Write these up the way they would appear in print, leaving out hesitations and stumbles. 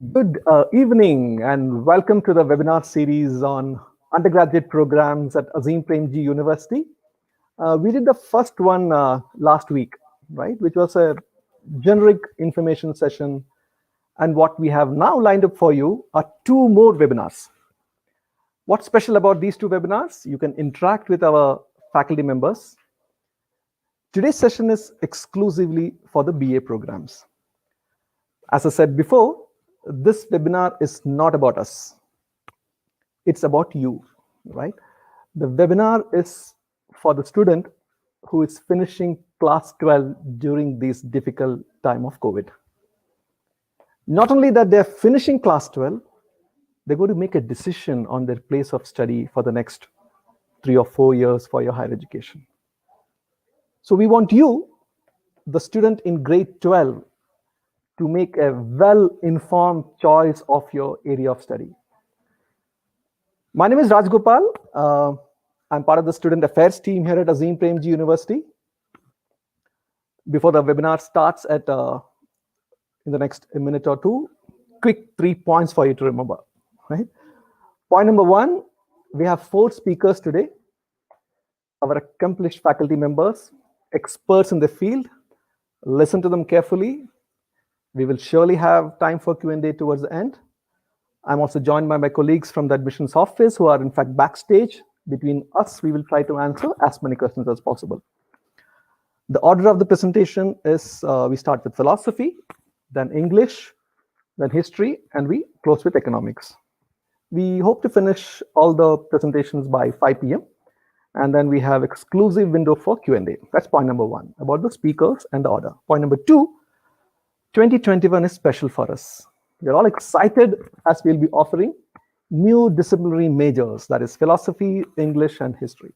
Good evening and welcome to the webinar series on undergraduate programs at Azim Premji University. We did the first one last week, right, which was a generic information session. And what we have now lined up for you are two more webinars. What's special about these two webinars? You can interact with our faculty members. Today's session is exclusively for the BA programs. As I said before, this webinar is not about us. It's about you, right? The webinar is for the student who is finishing class 12 during this difficult time of COVID. Not only that they're finishing class 12, they're going to make a decision on their place of study for the next 3 or 4 years for your higher education. So we want you, the student in grade 12, to make a well-informed choice of your area of study. My name is Raj Gopal. I'm part of the student affairs team here at Azim Premji University. Before the webinar starts in the next minute or two, quick 3 points for you to remember, right? Point number 1, we have 4 speakers today, our accomplished faculty members, experts in the field. Listen to them carefully. We will surely have time for Q&A towards the end. I'm also joined by my colleagues from the admissions office who are in fact backstage. Between us, we will try to answer as many questions as possible. The order of the presentation is we start with philosophy, then English, then history, and we close with economics. We hope to finish all the presentations by 5 p.m. And then we have exclusive window for Q&A. That's point number 1, about the speakers and the order. Point number 2, 2021 is special for us. We're all excited as we'll be offering new disciplinary majors, that is philosophy, English, and history.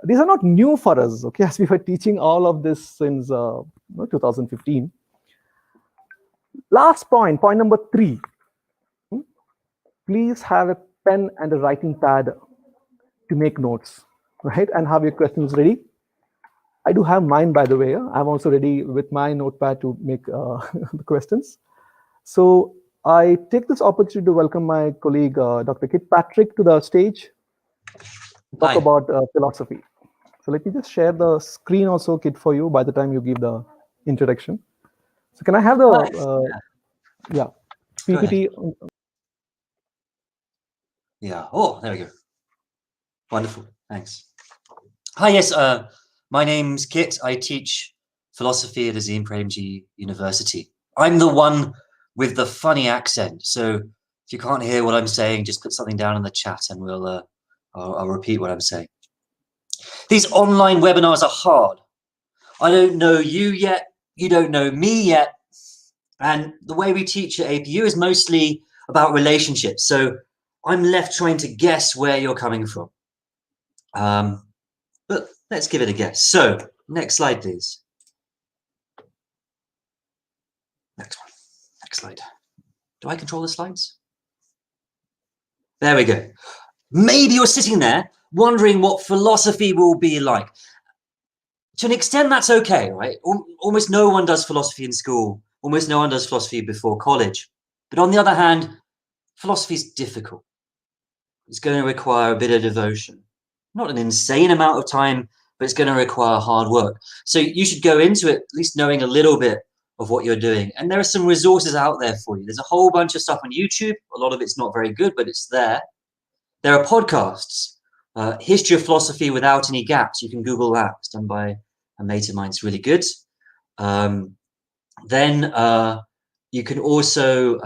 These are not new for us, okay, as we were teaching all of this since 2015. Last point, point number 3. Please have a pen and a writing pad to make notes, right, and have your questions ready. I do have mine, by the way. I'm also ready with my notepad to make the questions. So I take this opportunity to welcome my colleague, Dr. Kit Patrick, to the stage to talk about philosophy. So let me just share the screen also, Kit, for you by the time you give the introduction. So can I have the PPT? Yeah. Oh, there we go. Wonderful. Thanks. Hi, yes. My name's Kit. I teach philosophy at Azim Premji University. I'm the one with the funny accent. So if you can't hear what I'm saying, just put something down in the chat and I'll repeat what I'm saying. These online webinars are hard. I don't know you yet. You don't know me yet. And the way we teach at APU is mostly about relationships. So I'm left trying to guess where you're coming from. But let's give it a guess. So next slide, please. Next one. Next slide. Do I control the slides? There we go. Maybe you're sitting there wondering what philosophy will be like. To an extent, that's okay, right? Almost no one does philosophy in school. Almost no one does philosophy before college. But on the other hand, philosophy is difficult. It's going to require a bit of devotion. Not an insane amount of time, but it's going to require hard work. So you should go into it at least knowing a little bit of what you're doing. And there are some resources out there for you. There's a whole bunch of stuff on YouTube. A lot of it's not very good, but it's there. There are podcasts. History of Philosophy Without Any Gaps. You can Google that. It's done by a mate of mine. It's really good. Then you can also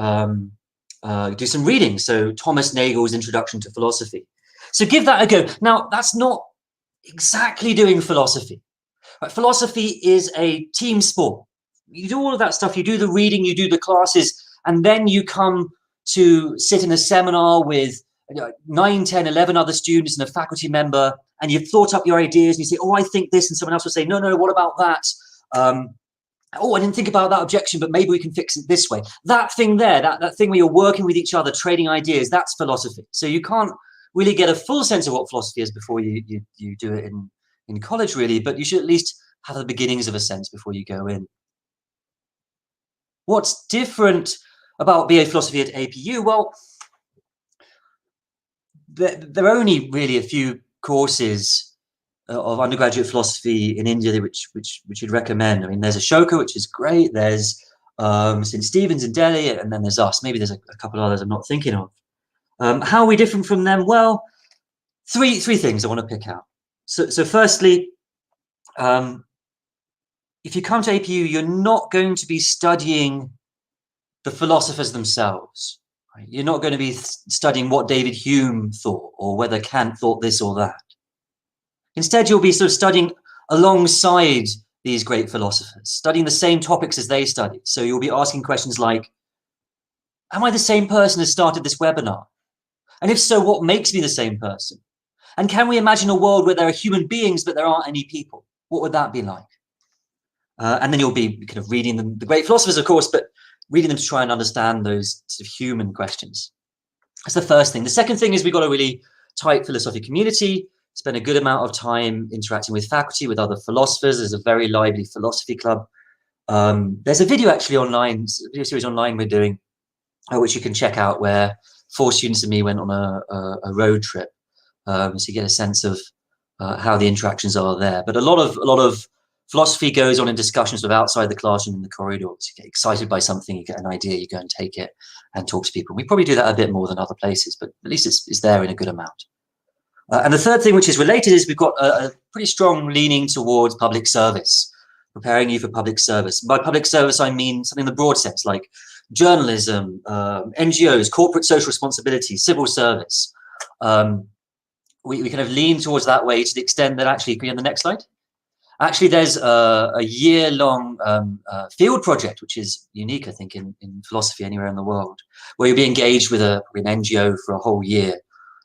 do some reading. So Thomas Nagel's Introduction to Philosophy. So give that a go. Now, that's not exactly doing philosophy. Right? Philosophy is a team sport. You do all of that stuff. You do the reading, you do the classes, and then you come to sit in a seminar with 9, 10, 11 other students and a faculty member, and you've thought up your ideas, and you say, oh, I think this, and someone else will say, no, what about that? Oh, I didn't think about that objection, but maybe we can fix it this way. That thing there, that thing where you're working with each other, trading ideas, that's philosophy. So you can't really get a full sense of what philosophy is before you do it in college, really, but you should at least have the beginnings of a sense before you go in. What's different About BA Philosophy at APU, well, there are only really a few courses of undergraduate philosophy in India which you'd recommend. I mean, there's Ashoka, which is great. There's St. Stephen's in Delhi, and then there's us. Maybe there's a couple others I'm not thinking of. How are we different from them? Well, three things I want to pick out. So firstly, if you come to APU, you're not going to be studying the philosophers themselves. Right? You're not going to be studying what David Hume thought or whether Kant thought this or that. Instead, you'll be sort of studying alongside these great philosophers, studying the same topics as they studied. So you'll be asking questions like, am I the same person who started this webinar? And if so, what makes me the same person? And can we imagine a world where there are human beings, but there aren't any people? What would that be like? And then you'll be kind of reading them, the great philosophers, of course, but reading them to try and understand those sort of human questions. That's the first thing. The second thing is we've got a really tight philosophy community, spend a good amount of time interacting with faculty, with other philosophers. There's a very lively philosophy club. There's a video actually online, a video series online we're doing, which you can check out, where 4 students and me went on a road trip. So you get a sense of how the interactions are there. But a lot of philosophy goes on in discussions sort of outside the classroom in the corridors. You get excited by something, you get an idea, you go and take it and talk to people. We probably do that a bit more than other places, but at least it's there in a good amount. And the third thing, which is related, is we've got a pretty strong leaning towards public service, preparing you for public service. By public service, I mean something in the broad sense, like journalism, NGOs, corporate social responsibility, civil service. We kind of lean towards that way to the extent that actually, can you on the next slide? Actually, there's a year-long field project, which is unique, I think, in philosophy anywhere in the world, where you'll be engaged with an NGO for a whole year,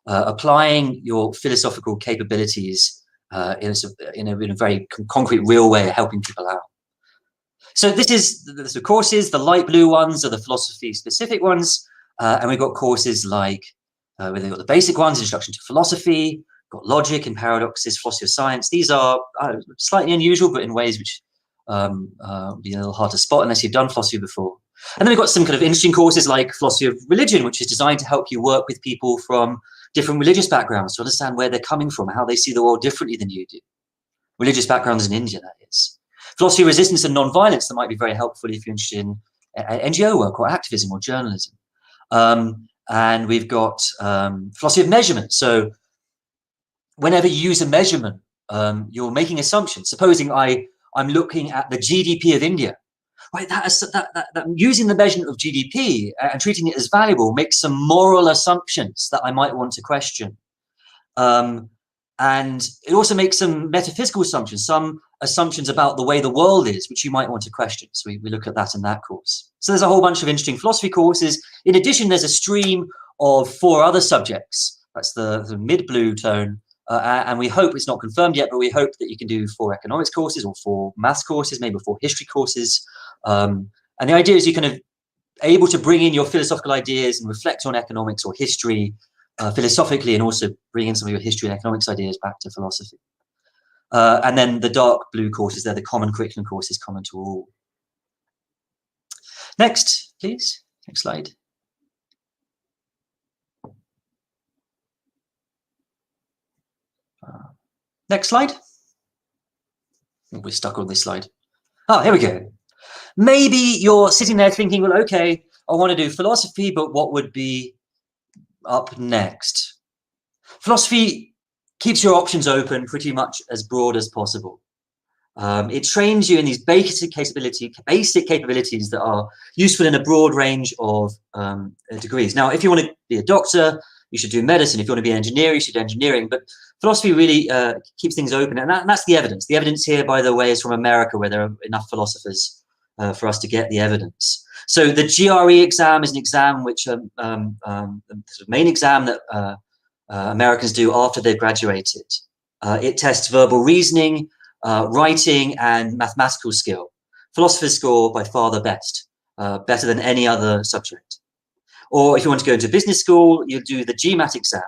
applying your philosophical capabilities in a very concrete, real way, helping people out. So this is the courses. The light blue ones are the philosophy-specific ones, and we've got courses like where they've got the basic ones, Introduction to Philosophy, got Logic and Paradoxes, Philosophy of Science. These are slightly unusual, but in ways which would be a little hard to spot unless you've done philosophy before. And then we've got some kind of interesting courses like Philosophy of Religion, which is designed to help you work with people from different religious backgrounds to understand where they're coming from, how they see the world differently than you do. Religious backgrounds in India, that is. Philosophy of Resistance and Nonviolence, that might be very helpful if you're interested in NGO work or activism or journalism. And we've got Philosophy of Measurement. So whenever you use a measurement, you're making assumptions. Supposing I'm looking at the GDP of India, right? That using the measurement of GDP and treating it as valuable makes some moral assumptions that I might want to question. And it also makes some metaphysical assumptions, some assumptions about the way the world is, which you might want to question. So we look at that in that course. So there's a whole bunch of interesting philosophy courses. In addition, there's a stream of 4 other subjects. That's the mid-blue tone. And we hope, it's not confirmed yet, but we hope that you can do 4 economics courses or 4 maths courses, maybe 4 history courses. And the idea is you're kind of able to bring in your philosophical ideas and reflect on economics or history philosophically, and also bring in some of your history and economics ideas back to philosophy. And then the dark blue courses, they're the common curriculum courses common to all. Next, please. Next slide. Next slide. We're stuck on this slide. Oh, here we go. Maybe you're sitting there thinking, well, okay, I want to do philosophy, but what would be up next? Philosophy keeps your options open pretty much as broad as possible. It trains you in these basic capabilities that are useful in a broad range of degrees. Now, if you want to be a doctor, you should do medicine. If you want to be an engineer, you should do engineering. But philosophy really keeps things open. And that's the evidence. The evidence here, by the way, is from America, where there are enough philosophers for us to get the evidence. So the GRE exam is an exam which the sort of main exam that Americans do after they've graduated. It tests verbal reasoning, writing, and mathematical skill. Philosophers score by far the best, better than any other subject. Or if you want to go into business school, you'll do the GMAT exam.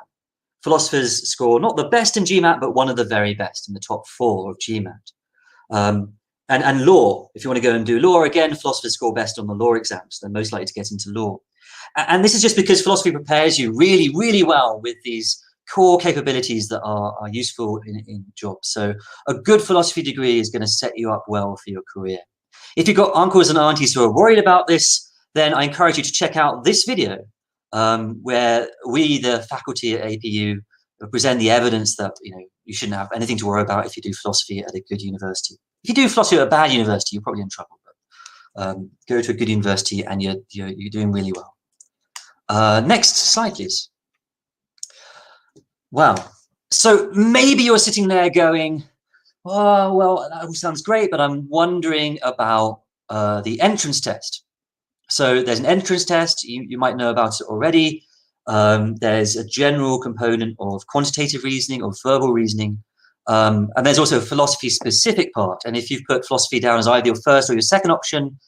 Philosophers score not the best in GMAT, but one of the very best in the top 4 of GMAT. And law, if you want to go and do law, again, philosophers score best on the law exams. They're most likely to get into law. And this is just because philosophy prepares you really, really well with these core capabilities that are useful in jobs. So a good philosophy degree is going to set you up well for your career. If you've got uncles and aunties who are worried about this, then I encourage you to check out this video where we, the faculty at APU, present the evidence that you shouldn't have anything to worry about if you do philosophy at a good university. If you do philosophy at a bad university, you're probably in trouble. But go to a good university and you're doing really well. Next slide, please. Wow. So maybe you're sitting there going, oh, well, that all sounds great, but I'm wondering about the entrance test. So there's an entrance test. You might know about it already. There's a general component of quantitative reasoning or verbal reasoning. And there's also a philosophy-specific part. And if you've put philosophy down as either your first or your second option,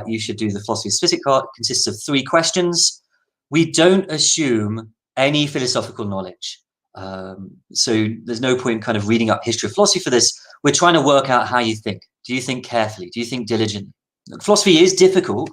you should do the philosophy-specific part. It consists of 3 questions. We don't assume any philosophical knowledge. So there's no point kind of reading up history of philosophy for this. We're trying to work out how you think. Do you think carefully? Do you think diligently? Philosophy is difficult,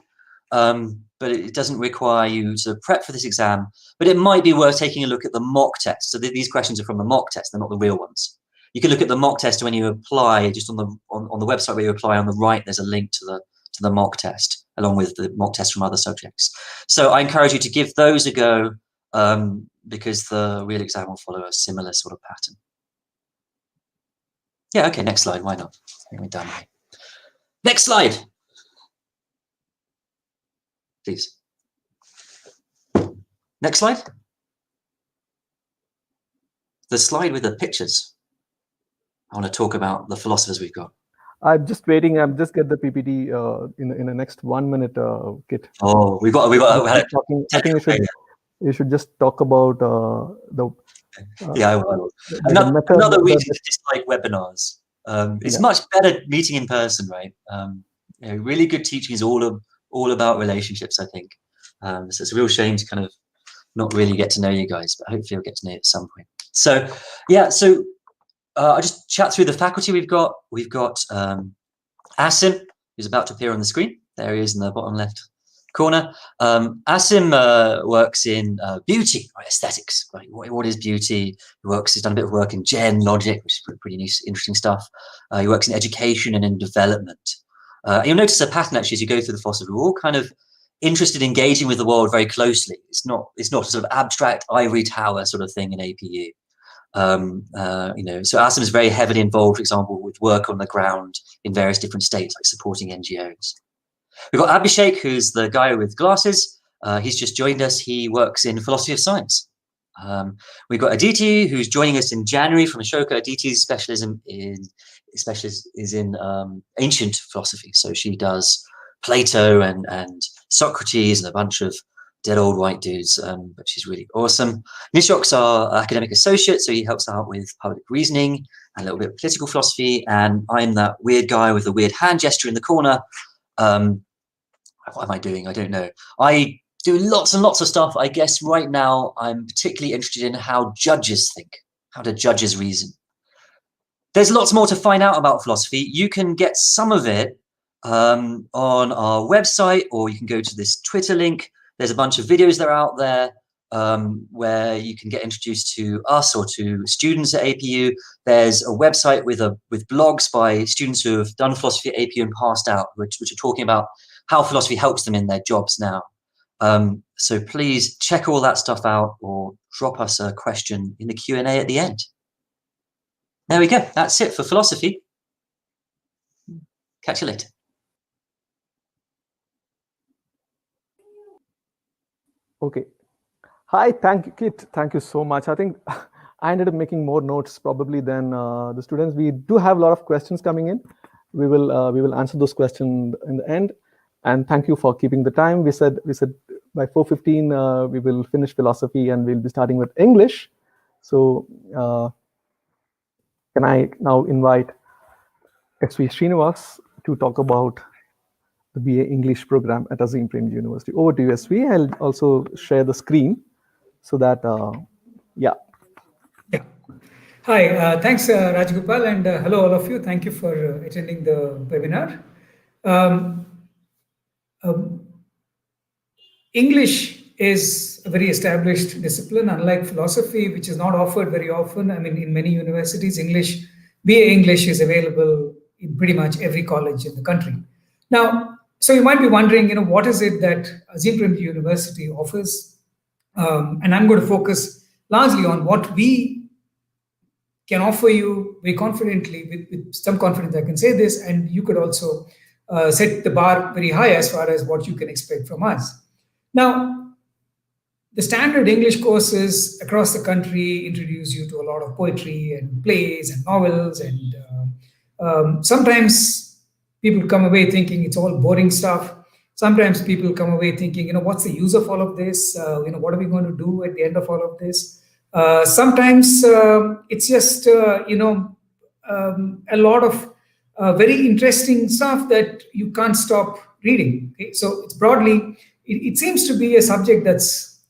but it doesn't require you to prep for this exam. But it might be worth taking a look at the mock test. So these questions are from the mock test. They're not the real ones. You can look at the mock test when you apply, just on the website where you apply. On the right, there's a link to the mock test, along with the mock test from other subjects. So I encourage you to give those a go, because the real exam will follow a similar sort of pattern. Yeah, okay, next slide. Why not? I think we're done. Next slide, please. Next slide. The slide with the pictures. I want to talk about the philosophers we've got. I'm just waiting. I'm just get the PPT in the next 1 minute, Kit. Oh, we got. Talking, I think you should just talk about the. Yeah, I will. Another reason to dislike webinars. It's much better meeting in person, right? Really good teaching is all about relationships, I think. So it's a real shame to kind of not really get to know you guys, but hopefully you'll get to know you at some point. So yeah, so I'll just chat through the faculty we've got. We've got Azim, who's about to appear on the screen. There he is in the bottom left corner. Azim works in beauty, right, aesthetics. Right? What is beauty? He's done a bit of work in Gen Logic, which is pretty nice, interesting stuff. He works in education and in development. You'll notice a pattern actually as you go through the philosophy. We're all kind of interested in engaging with the world very closely. It's not a sort of abstract ivory tower sort of thing in APU. So Azim is very heavily involved, for example, with work on the ground in various different states, like supporting NGOs. We've got Abhishek, who's the guy with glasses. He's just joined us. He works in philosophy of science. We've got Aditi, who's joining us in January from Ashoka. Aditi's specialism is in ancient philosophy. So she does Plato and Socrates and a bunch of dead old white dudes, but she's really awesome. Nishok's our academic associate, so he helps out with public reasoning and a little bit of political philosophy. And I'm that weird guy with the weird hand gesture in the corner. What am I doing? I don't know. I do lots and lots of stuff. I guess right now I'm particularly interested in how judges think. How do judges reason? There's lots more to find out about philosophy. You can get some of it on our website, or you can go to this Twitter link. There's a bunch of videos that are out there where you can get introduced to us or to students at APU. There's a website with blogs by students who have done philosophy at APU and passed out, which are talking about how philosophy helps them in their jobs now. So please check all that stuff out, or drop us a question in the Q&A at the end. There we go. That's it for philosophy. Catch you later. Okay. Hi, thank you, Kit. Thank you so much. I think I ended up making more notes probably than the students. We do have a lot of questions coming in. We will answer those questions in the end. And thank you for keeping the time. We said by 4:15 we will finish philosophy and we'll be starting with English. So can I now invite SV Srinivas to talk about the BA English program at Azim Premji University. Over to you, SV. I'll also share the screen so that, yeah. Hi, thanks Rajgopal, and hello all of you. Thank you for attending the webinar. Um, um, English is a very established discipline, unlike philosophy, which is not offered very often. I mean, in many universities, BA English is available in pretty much every college in the country. Now, so you might be wondering, what is it that Azim Premji University offers? And I'm going to focus largely on what we can offer you very confidently, with some confidence I can say this, and you could also set the bar very high as far as what you can expect from us. Now, the standard English courses across the country introduce you to a lot of poetry and plays and novels, and sometimes people come away thinking it's all boring stuff. Sometimes people come away thinking, what's the use of all of this? What are we going to do at the end of all of this? Sometimes it's just, a lot of very interesting stuff that you can't stop reading. Okay? So it's broadly, it seems to be a subject that's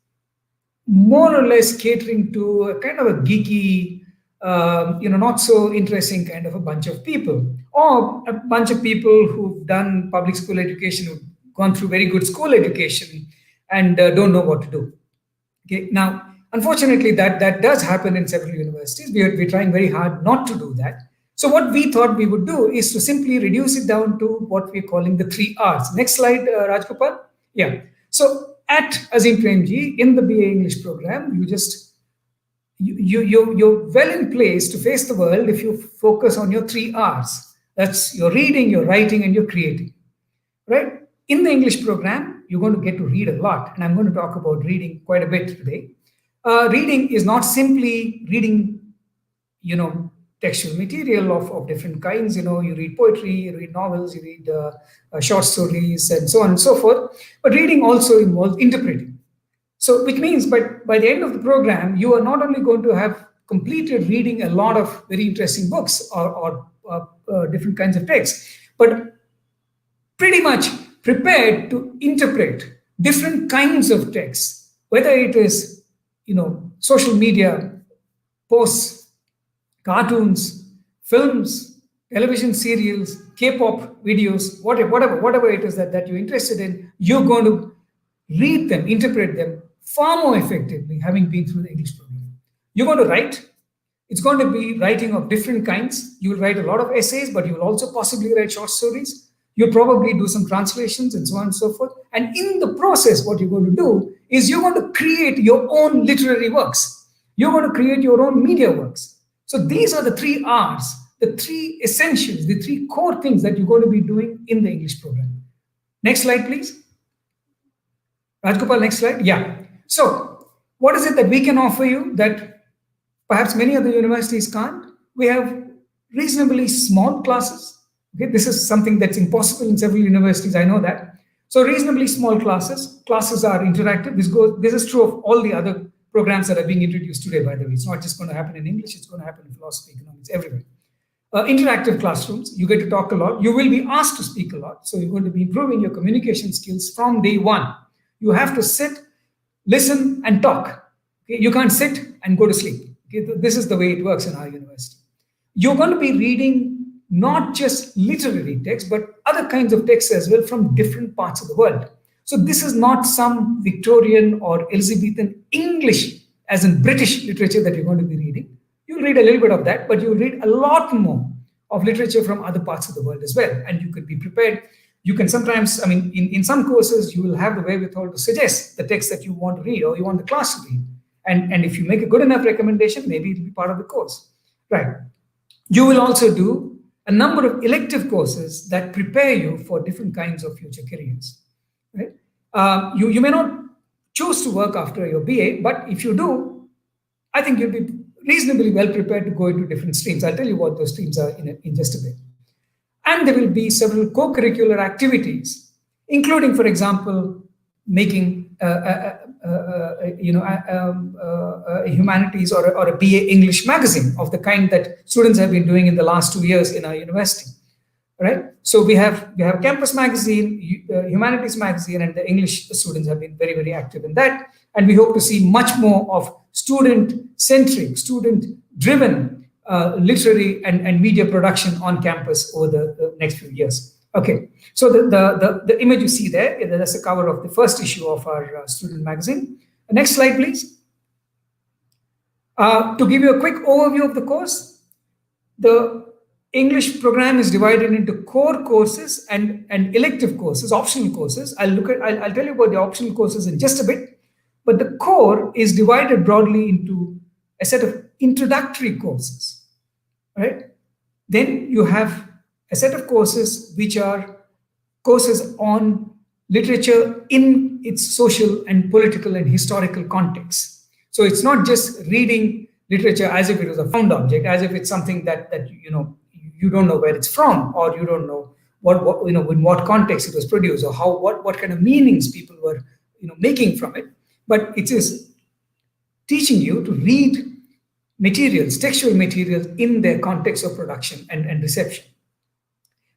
more or less catering to a kind of a geeky, not so interesting kind of a bunch of people, or a bunch of people who've done public school education, who've gone through very good school education and don't know what to do. Okay, now, unfortunately, that does happen in several universities. We're trying very hard not to do that. So what we thought we would do is to simply reduce it down to what we're calling the 3 R's. Next slide, Rajgopal. Yeah. So at Azim Premji, in the BA English program, you're well in place to face the world if you focus on your 3 R's. That's your reading, your writing, and your creating. Right? In the English program, you're going to get to read a lot, and I'm going to talk about reading quite a bit today. Reading is not simply reading, textual material of different kinds. You read poetry, you read novels, you read short stories, and so on and so forth. But reading also involves interpreting. So, which means by the end of the program, you are not only going to have completed reading a lot of very interesting books or different kinds of texts, but pretty much prepared to interpret different kinds of texts, whether it is, social media posts, cartoons, films, television serials, K-pop videos, whatever it is that you're interested in, you're going to read them, interpret them far more effectively, having been through the English program. You're going to write. It's going to be writing of different kinds. You will write a lot of essays, but you will also possibly write short stories. You'll probably do some translations and so on and so forth. And in the process, what you're going to do is you're going to create your own literary works. You're going to create your own media works. So these are the 3 R's, the 3 essentials, the 3 core things that you're going to be doing in the English program. Next slide, please. Rajgopal, next slide. Yeah. So what is it that we can offer you that perhaps many other universities can't? We have reasonably small classes. Okay, this is something that's impossible in several universities, I know that. So reasonably small classes. Classes are interactive. This is true of all the other programs that are being introduced today, by the way. It's not just going to happen in English, it's going to happen in philosophy, economics, everywhere. Interactive classrooms, you get to talk a lot. You will be asked to speak a lot. So you're going to be improving your communication skills from day one. You have to sit, listen, and talk. Okay? You can't sit and go to sleep. Okay? This is the way it works in our university. You're going to be reading not just literary text, but other kinds of texts as well from different parts of the world. So this is not some Victorian or Elizabethan English, as in British literature, that you're going to be reading. You'll read a little bit of that, but you'll read a lot more of literature from other parts of the world as well. And you could be prepared. You can sometimes, in some courses, you will have the wherewithal to suggest the text that you want to read or you want the class to read. And if you make a good enough recommendation, maybe it'll be part of the course. Right. You will also do a number of elective courses that prepare you for different kinds of future careers. Right? You may not choose to work after your BA, but if you do, I think you'll be reasonably well prepared to go into different streams. I'll tell you what those streams are in just a bit. And there will be several co-curricular activities, including, for example, making a humanities or a BA English magazine of the kind that students have been doing in the last 2 years in our university. Right? So we have campus magazine, humanities magazine, and the English students have been very, very active in that. And we hope to see much more of student-centric, student-driven literary and media production on campus over the next few years. Okay, so the image you see there, that's the cover of the first issue of our student magazine. Next slide, please. To give you a quick overview of the course, the English program is divided into core courses and elective courses, optional courses. I'll tell you about the optional courses in just a bit, but the core is divided broadly into a set of introductory courses, right? Then you have a set of courses which are courses on literature in its social and political and historical context. So it's not just reading literature as if it was a found object, as if it's something that you don't know where it's from, or you don't know what in what context it was produced, or what kind of meanings people were making from it. But it is teaching you to read materials, textual materials, in their context of production and reception.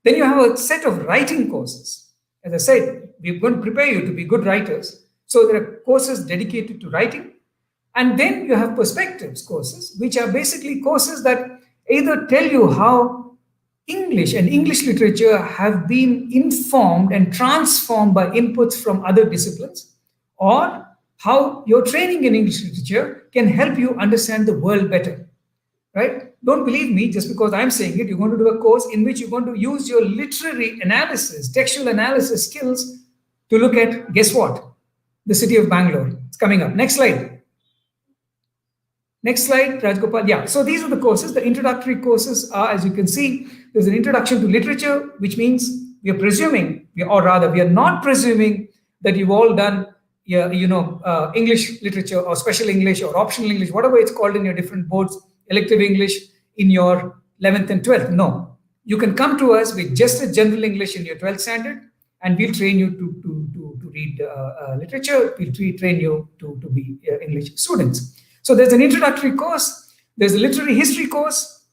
Then you have a set of writing courses. As I said, we're going to prepare you to be good writers. So there are courses dedicated to writing. And then you have perspectives courses, which are basically courses that either tell you how English and English literature have been informed and transformed by inputs from other disciplines, or how your training in English literature can help you understand the world better, right? Don't believe me just because I'm saying it. You're going to do a course in which you're going to use your literary analysis, textual analysis skills to look at, guess what? The city of Bangalore. It's coming up. Next slide. Next slide, Rajgopal. Yeah, so these are the courses. The introductory courses are, as you can see, there's an introduction to literature, which means we are presuming, or rather, we are not presuming that you've all done English literature or special English or optional English, whatever it's called in your different boards, elective English in your 11th and 12th. No, you can come to us with just a general English in your 12th standard, and we'll train you to read literature. We'll train you to be English students. So there's an introductory course, there's a literary history course,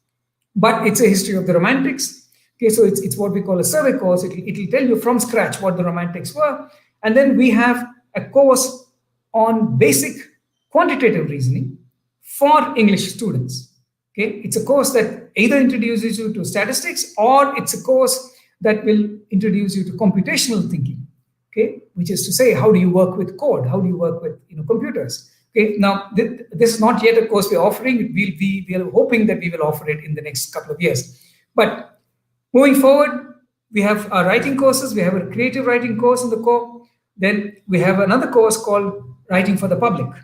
but it's a history of the Romantics. Okay, so it's what we call a survey course. It'll tell you from scratch what the Romantics were. And then we have a course on basic quantitative reasoning for English students. Okay, it's a course that either introduces you to statistics, or it's a course that will introduce you to computational thinking. Okay, which is to say, how do you work with code? How do you work with computers? Okay, now this is not yet a course we're offering. We are hoping that we will offer it in the next couple of years. But moving forward, we have our writing courses. We have a creative writing course in the core. Then we have another course called Writing for the Public.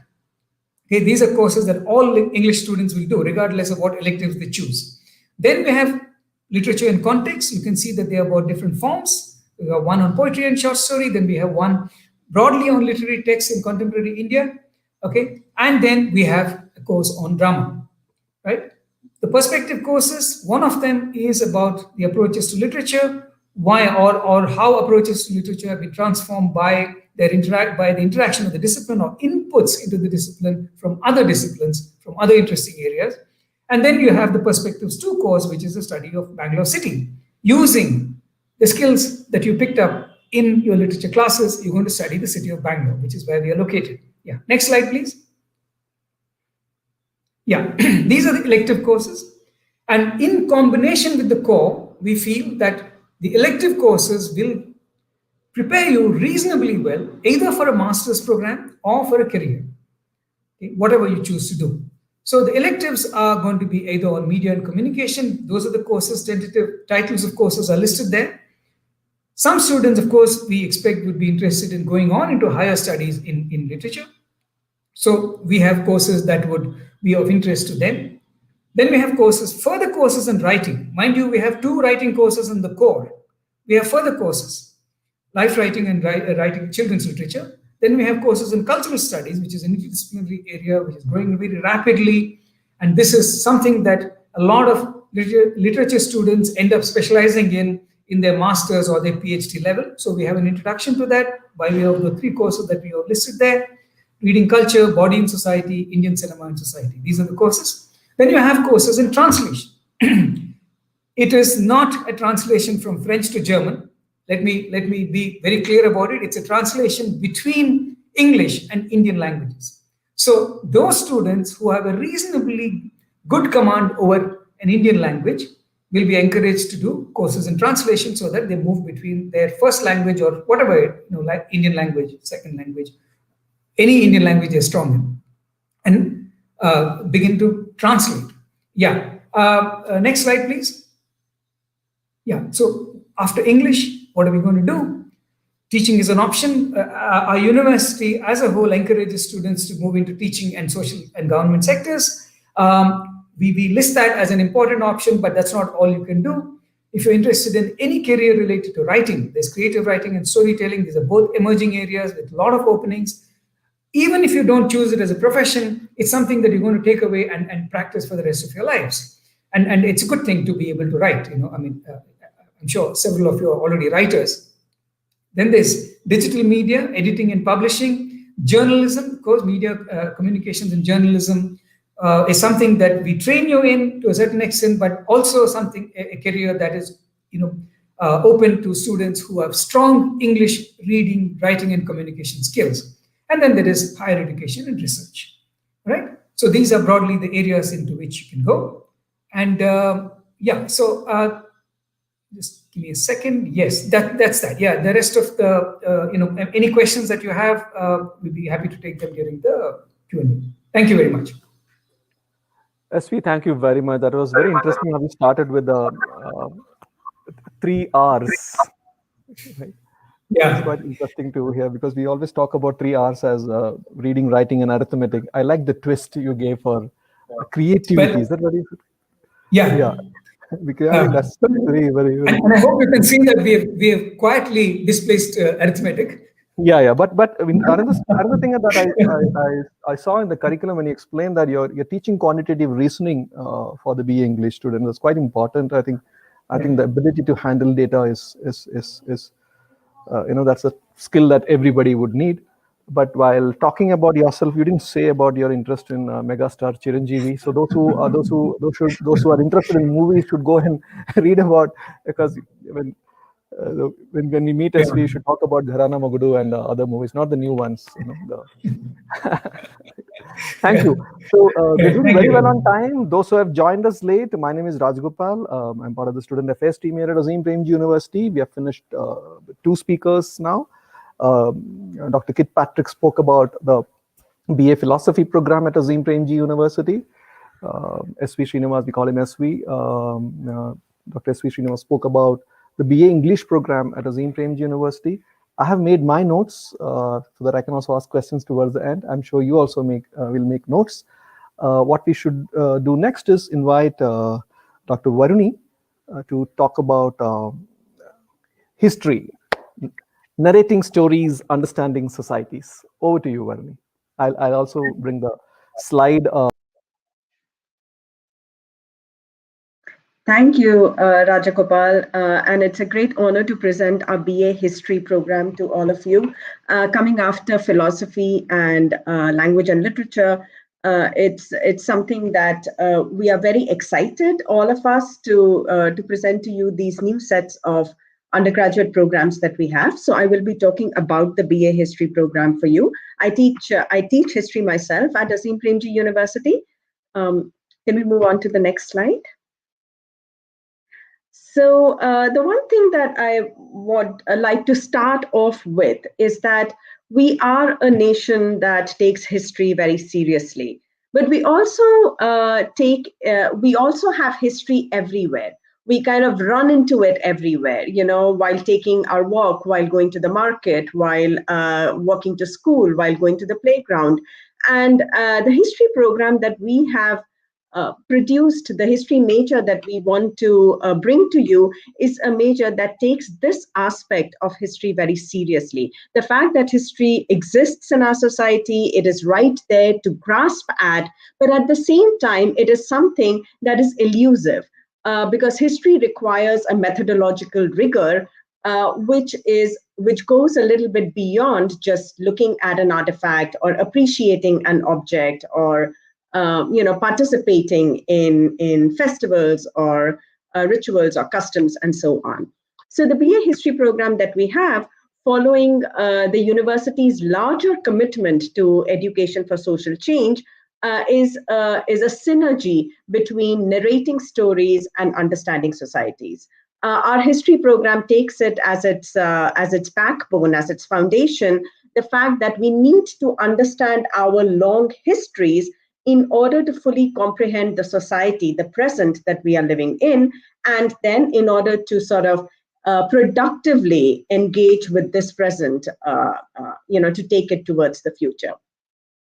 Okay, these are courses that all English students will do, regardless of what electives they choose. Then we have literature in context. You can see that they are about different forms. We have one on poetry and short story. Then we have one broadly on literary texts in contemporary India. Okay, and then we have a course on drama, right? The perspective courses, one of them is about the approaches to literature, why or how approaches to literature have been transformed by the interaction of the discipline or inputs into the discipline from other disciplines, from other interesting areas. And then you have the Perspectives 2 course, which is a study of Bangalore city. Using the skills that you picked up in your literature classes, you're going to study the city of Bangalore, which is where we are located. Yeah, next slide, please. Yeah, these are the elective courses. And in combination with the core, we feel that the elective courses will prepare you reasonably well, either for a master's program or for a career, okay, whatever you choose to do. So the electives are going to be either on media and communication. Those are the courses, tentative titles of courses are listed there. Some students, of course, we expect would be interested in going on into higher studies in literature. So we have courses that would be of interest to them. Then we have further courses in writing. Mind you, we have 2 writing courses in the core. We have further courses, life writing and writing children's literature. Then we have courses in cultural studies, which is an interdisciplinary area, which is growing very rapidly. And this is something that a lot of literature students end up specializing in their master's or their PhD level. So we have an introduction to that by way of the 3 courses that we have listed there: reading culture, body in society, Indian cinema and society. These are the courses. Then you have courses in translation. It is not a translation from French to German. Let me be very clear about it. It's a translation between English and Indian languages. So those students who have a reasonably good command over an Indian language will be encouraged to do courses in translation so that they move between their first language or whatever, like Indian language, second language, any Indian language they're strong in, and begin to translate. Yeah. Next slide, please. Yeah. So after English, what are we going to do? Teaching is an option. Our university as a whole encourages students to move into teaching and social and government sectors. We list that as an important option, but that's not all you can do. If you're interested in any career related to writing, there's creative writing and storytelling. These are both emerging areas with a lot of openings. Even if you don't choose it as a profession, it's something that you're going to take away and practice for the rest of your lives. And it's a good thing to be able to write. I'm sure several of you are already writers. Then there's digital media, editing and publishing, journalism, of course, media communications and journalism is something that we train you in to a certain extent, but also a career that is, open to students who have strong English reading, writing, and communication skills. And then there is higher education and research, right? So these are broadly the areas into which you can go. And just give me a second. Yes, that's that. Yeah, the rest of the, any questions that you have, we'll be happy to take them during the Q&A. Thank you very much. SV, thank you very much. That was very interesting how we started with the 3 R's. Right? Yeah. It's quite interesting to hear because we always talk about 3 R's as reading, writing, and arithmetic. I like the twist you gave for creativity. Is that what you said? Yeah. Yeah. Because I think that's very, very, very. And I hope you can see that we have quietly displaced arithmetic. Yeah. But I mean, another thing that I saw in the curriculum when you explained that you're teaching quantitative reasoning for the BA English student. That's quite important. I think the ability to handle data is that's a skill that everybody would need. But while talking about yourself, you didn't say about your interest in megastar Chiranjeevi. So those who are interested in movies should go and read about, because when we meet SV, we should talk about Gharana Magudu and other movies, not the new ones. Thank you. So we're doing very well on time. Those who have joined us late, my name is Rajgopal. I'm part of the student affairs team here at Azim Premji University. We have finished 2 speakers now. Dr. Kit Patrick spoke about the BA Philosophy program at Azim Premji University. SV Srinivas, we call him SV. Dr. SV Srinivas spoke about the BA English program at Azim Premji University. I have made my notes so that I can also ask questions towards the end. I'm sure you also will make notes. What we should do next is invite Dr. Varuni to talk about history, narrating stories, understanding societies. Over to you, Varuni. I'll also bring the slide. Thank you, Rajagopal, and it's a great honor to present our BA History program to all of you. Coming after philosophy and language and literature, it's something that we are very excited, all of us, to present to you these new sets of undergraduate programs that we have. So I will be talking about the BA History program for you. I teach history myself at Azim Premji University. Can we move on to the next slide? So the one thing that I would like to start off with is that we are a nation that takes history very seriously, but we also have history everywhere. We kind of run into it everywhere, while taking our walk, while going to the market, while walking to school, while going to the playground. And the history program that we have produced, the history major that we want to bring to you, is a major that takes this aspect of history very seriously. The fact that history exists in our society, it is right there to grasp at, but at the same time, it is something that is elusive. Because history requires a methodological rigor, which goes a little bit beyond just looking at an artifact or appreciating an object or participating in festivals or rituals or customs and so on. So the BA History program that we have, following the university's larger commitment to education for social change, is a synergy between narrating stories and understanding societies. Our history program takes it as its backbone, as its foundation, the fact that we need to understand our long histories in order to fully comprehend the society, the present that we are living in, and then in order to sort of productively engage with this present, to take it towards the future.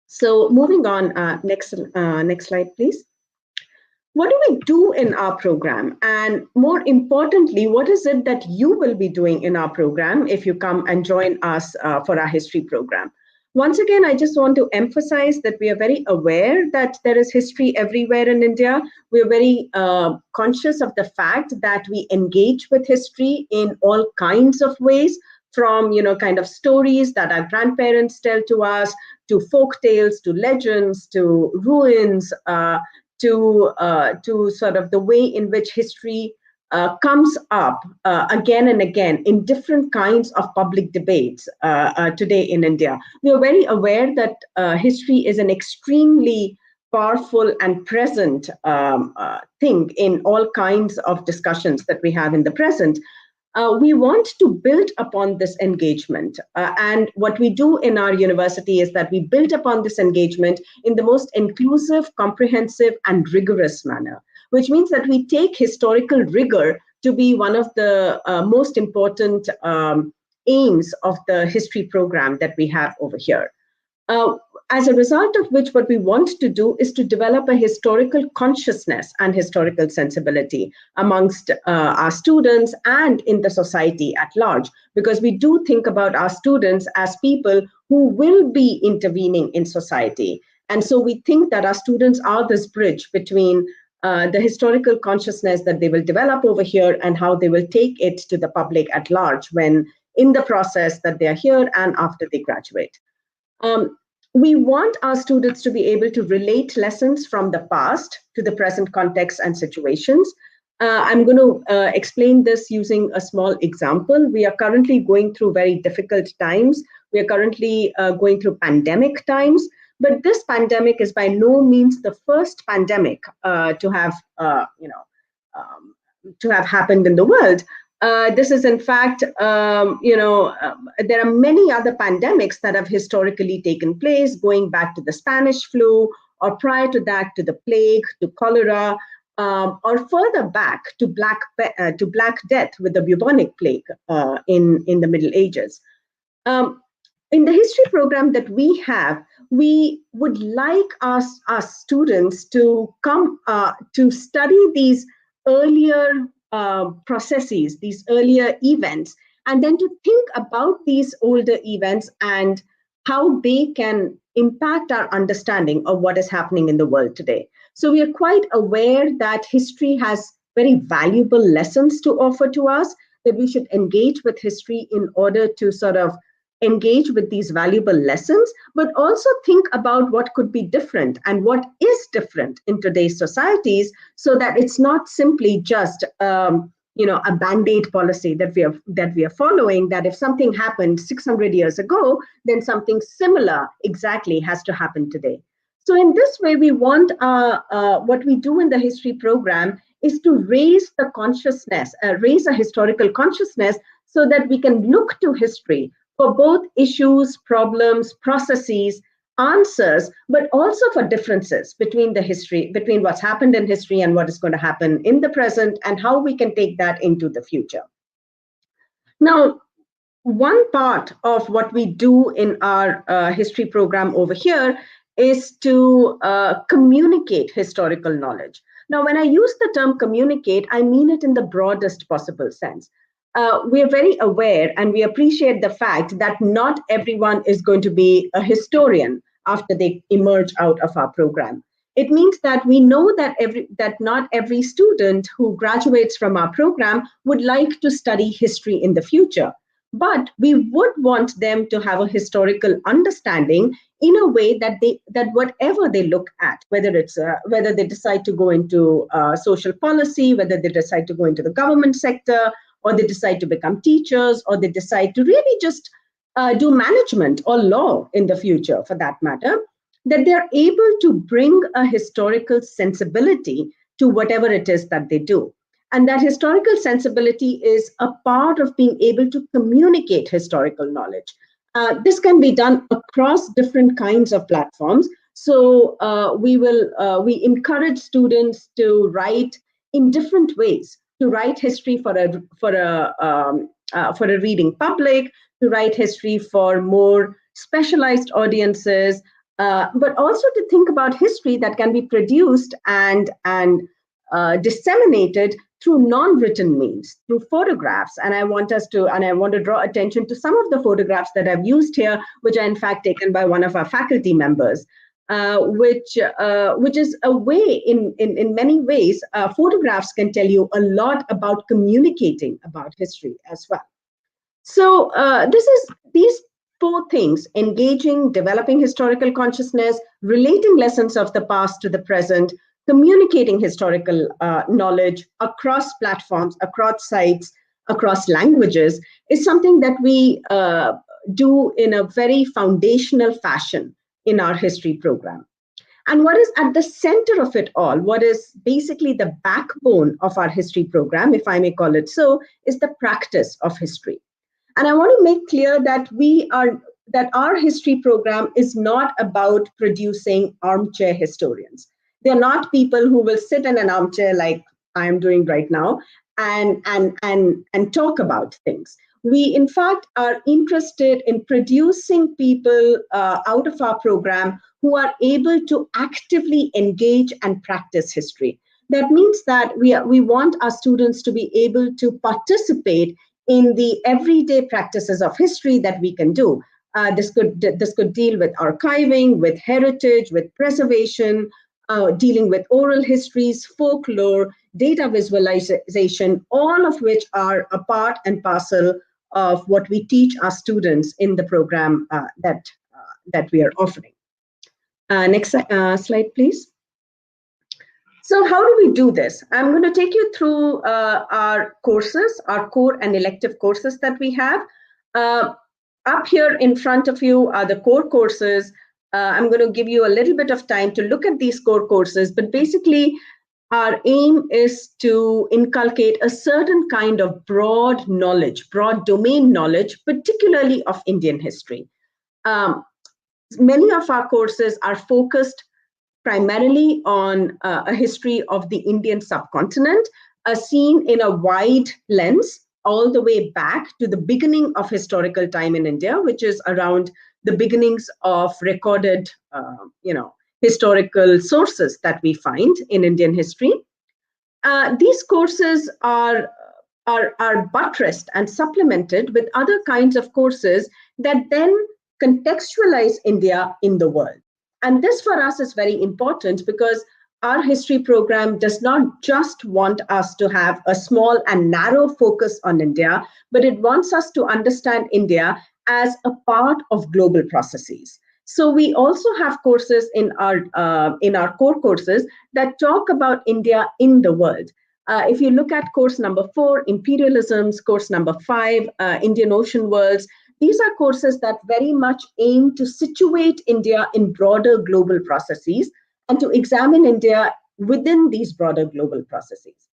So moving on, next slide, please. What do we do in our program? And more importantly, what is it that you will be doing in our program if you come and join us for our history program? Once again, I just want to emphasize that we are very aware that there is history everywhere in India. We are very conscious of the fact that we engage with history in all kinds of ways, from kind of stories that our grandparents tell to us, to folk tales, to legends, to ruins, to sort of the way in which history comes up again and again in different kinds of public debates today in India. We are very aware that history is an extremely powerful and present thing in all kinds of discussions that we have in the present. We want to build upon this engagement. And what we do in our university is that we build upon this engagement in the most inclusive, comprehensive, and rigorous manner, which means that we take historical rigor to be one of the most important aims of the history program that we have over here. As a result of which, what we want to do is to develop a historical consciousness and historical sensibility amongst our students and in the society at large, because we do think about our students as people who will be intervening in society. And so we think that our students are this bridge between the historical consciousness that they will develop over here and how they will take it to the public at large when in the process that they are here and after they graduate. We want our students to be able to relate lessons from the past to the present context and situations. I'm going to explain this using a small example. We are currently going through very difficult times. We are currently going through pandemic times, but this pandemic is by no means the first pandemic to have happened in the world. This is, in fact, there are many other pandemics that have historically taken place, going back to the Spanish flu, or prior to that to the plague, to cholera, or further back to Black Death with the bubonic plague in the Middle Ages. In the history program that we have, we would like our students to come to study these earlier processes, these earlier events, and then to think about these older events and how they can impact our understanding of what is happening in the world today. So we are quite aware that history has very valuable lessons to offer to us, that we should engage with history in order to sort of engage with these valuable lessons, but also think about what could be different and what is different in today's societies, so that it's not simply just a band-aid policy that we are following, that if something happened 600 years ago, then something similar exactly has to happen today. So in this way, we want what we do in the history program is to raise the consciousness, raise a historical consciousness, so that we can look to history for both issues, problems, processes, answers, but also for differences between what's happened in history and what is going to happen in the present, and how we can take that into the future. Now, one part of what we do in our history program over here is to communicate historical knowledge. Now, when I use the term communicate, I mean it in the broadest possible sense. We are very aware and we appreciate the fact that not everyone is going to be a historian after they emerge out of our program. It means that we know that not every student who graduates from our program would like to study history in the future. But we would want them to have a historical understanding in a way that whatever they look at, whether they decide to go into social policy, whether they decide to go into the government sector, or they decide to become teachers, or they decide to really just do management or law in the future, for that matter, that they're able to bring a historical sensibility to whatever it is that they do. And that historical sensibility is a part of being able to communicate historical knowledge. This can be done across different kinds of platforms. So we encourage students to write in different ways, to write history for a reading public, to write history for more specialized audiences, but also to think about history that can be produced and disseminated through non-written means, through photographs. And I want to draw attention to some of the photographs that I've used here, which are in fact taken by one of our faculty members, which is a way, in many ways, photographs can tell you a lot about communicating about history as well. So these 4 things: engaging, developing historical consciousness, relating lessons of the past to the present, communicating historical knowledge across platforms, across sites, across languages, is something that we do in a very foundational fashion in our history program. And what is at the center of it all, what is basically the backbone of our history program, if I may call it so, is the practice of history. And I want to make clear that our history program is not about producing armchair historians. They're not people who will sit in an armchair like I am doing right now and talk about things. We, in fact, are interested in producing people out of our program who are able to actively engage and practice history. That means that we want our students to be able to participate in the everyday practices of history that we can do. This could deal with archiving, with heritage, with preservation, dealing with oral histories, folklore, data visualization, all of which are a part and parcel of what we teach our students in the program that we are offering. Next slide, please. So how do we do this? I'm going to take you through our courses, our core and elective courses that we have. Up here in front of you are the core courses. I'm going to give you a little bit of time to look at these core courses, but basically our aim is to inculcate a certain kind of broad knowledge, broad domain knowledge, particularly of Indian history. Many of our courses are focused primarily on a history of the Indian subcontinent, seen in a wide lens, all the way back to the beginning of historical time in India, which is around the beginnings of recorded, historical sources that we find in Indian history. These courses are buttressed and supplemented with other kinds of courses that then contextualize India in the world. And this for us is very important because our history program does not just want us to have a small and narrow focus on India, but it wants us to understand India as a part of global processes. So we also have courses in our core courses that talk about India in the world. If you look at course number 4, Imperialisms, course number 5, Indian Ocean Worlds, these are courses that very much aim to situate India in broader global processes and to examine India within these broader global processes.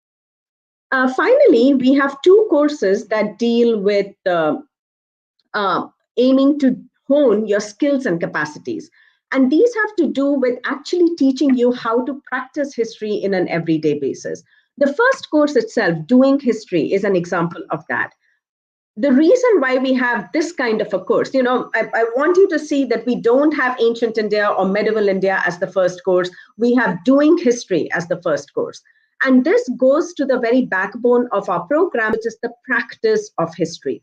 Finally, we have 2 courses that deal with aiming to hone your skills and capacities. And these have to do with actually teaching you how to practice history in an everyday basis. The first course itself, Doing History, is an example of that. The reason why we have this kind of a course, I want you to see that we don't have ancient India or medieval India as the first course. We have Doing History as the first course. And this goes to the very backbone of our program, which is the practice of history.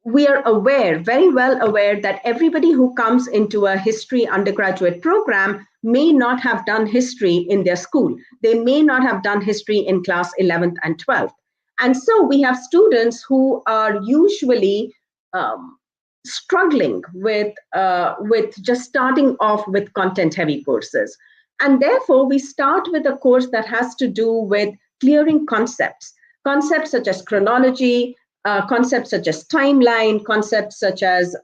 We are very well aware that everybody who comes into a history undergraduate program may not have done history in their school. They may not have done history in class 11th and 12th. And so we have students who are usually struggling with just starting off with content-heavy courses. And therefore, we start with a course that has to do with clearing concepts such as chronology, concepts such as timeline, concepts such as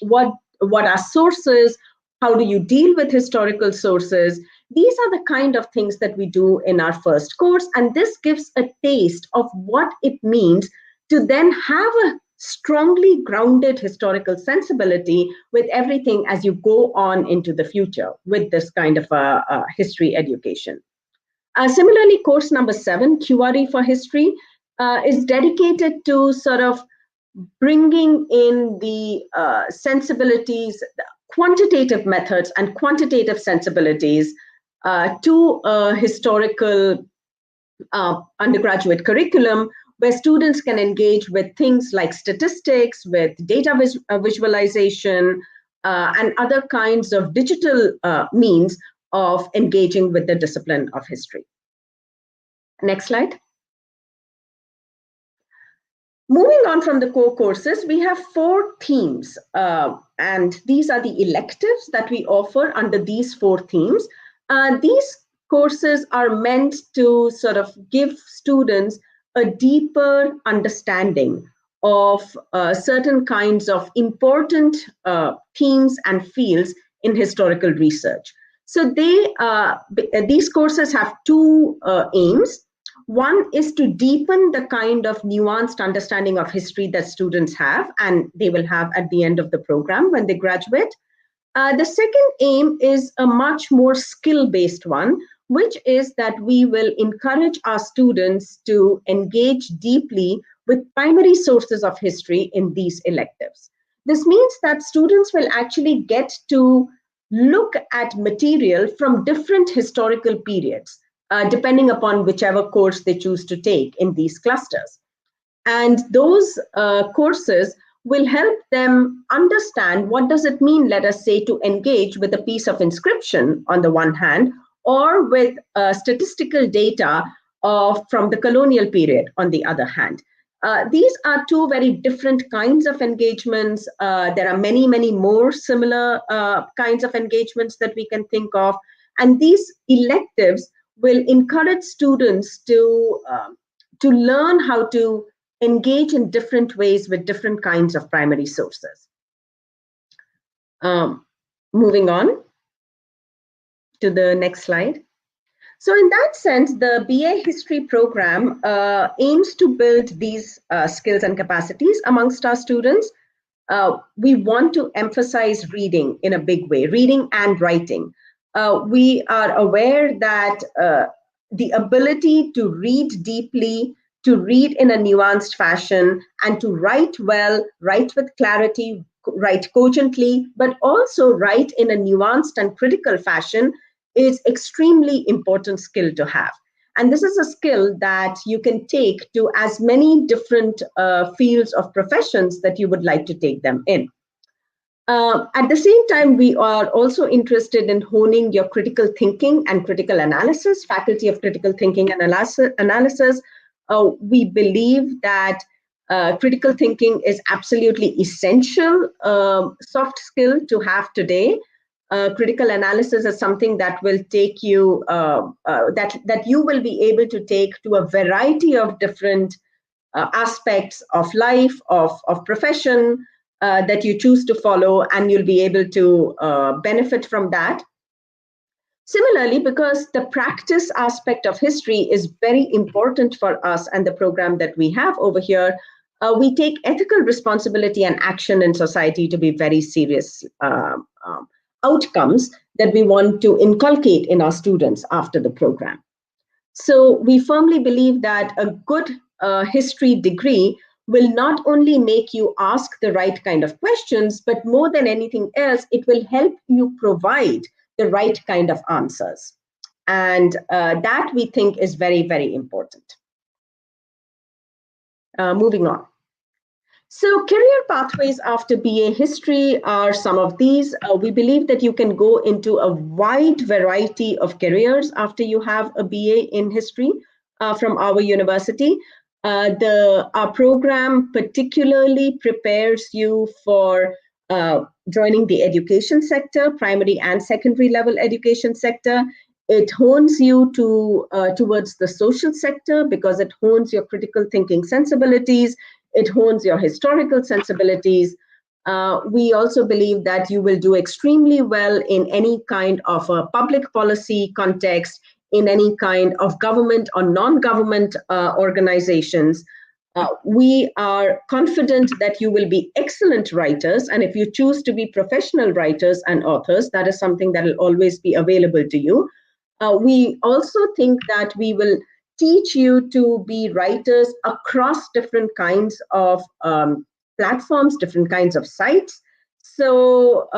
what are sources, How do you deal with historical sources? These are the kind of things that we do in our first course, and this gives a taste of what it means to then have a strongly grounded historical sensibility with everything as you go on into the future with this kind of a history education. Similarly, course number 7, QRE for History, is dedicated to sort of bringing in the sensibilities, quantitative methods and quantitative sensibilities to a historical undergraduate curriculum where students can engage with things like statistics, with data visualization, and other kinds of digital means of engaging with the discipline of history. Next slide. Moving on from the core courses, we have 4 themes, and these are the electives that we offer under these 4 themes. These courses are meant to sort of give students a deeper understanding of certain kinds of important themes and fields in historical research. So these courses have 2 aims. One is to deepen the kind of nuanced understanding of history that students have, and they will have at the end of the program when they graduate. The second aim is a much more skill-based one, which is that we will encourage our students to engage deeply with primary sources of history in these electives. This means that students will actually get to look at material from different historical periods, depending upon whichever course they choose to take in these clusters. And those courses will help them understand what does it mean, let us say, to engage with a piece of inscription on the one hand, or with statistical data from the colonial period on the other hand. These are 2 very different kinds of engagements. There are many, many more similar kinds of engagements that we can think of. And these electives will encourage students to learn how to engage in different ways with different kinds of primary sources. Moving on to the next slide. So in that sense, the BA History program aims to build these skills and capacities amongst our students. We want to emphasize reading in a big way, reading and writing. We are aware that the ability to read deeply, to read in a nuanced fashion, and to write well, write with clarity, write cogently, but also write in a nuanced and critical fashion is extremely important skill to have. And this is a skill that you can take to as many different fields of professions that you would like to take them in. At the same time, we are also interested in honing your critical thinking and critical analysis, faculty of critical thinking and analysis. We believe that critical thinking is absolutely essential soft skill to have today. Critical analysis is something that will take you, that you will be able to take to a variety of different aspects of life, of profession, that you choose to follow, and you'll be able to benefit from that. Similarly, because the practice aspect of history is very important for us and the program that we have over here, we take ethical responsibility and action in society to be very serious outcomes that we want to inculcate in our students after the program. So we firmly believe that a good history degree will not only make you ask the right kind of questions, but more than anything else, it will help you provide the right kind of answers. And that we think is very, very important. Moving on. So career pathways after BA History are some of these. We believe that you can go into a wide variety of careers after you have a BA in History from our university. Our program particularly prepares you for joining the education sector, primary and secondary level education sector. It hones you towards the social sector because it hones your critical thinking sensibilities. It hones your historical sensibilities. We also believe that you will do extremely well in any kind of a public policy context, in any kind of government or non-government organizations. We are confident that you will be excellent writers. And if you choose to be professional writers and authors, that is something that will always be available to you. We also think that we will teach you to be writers across different kinds of platforms, different kinds of sites. So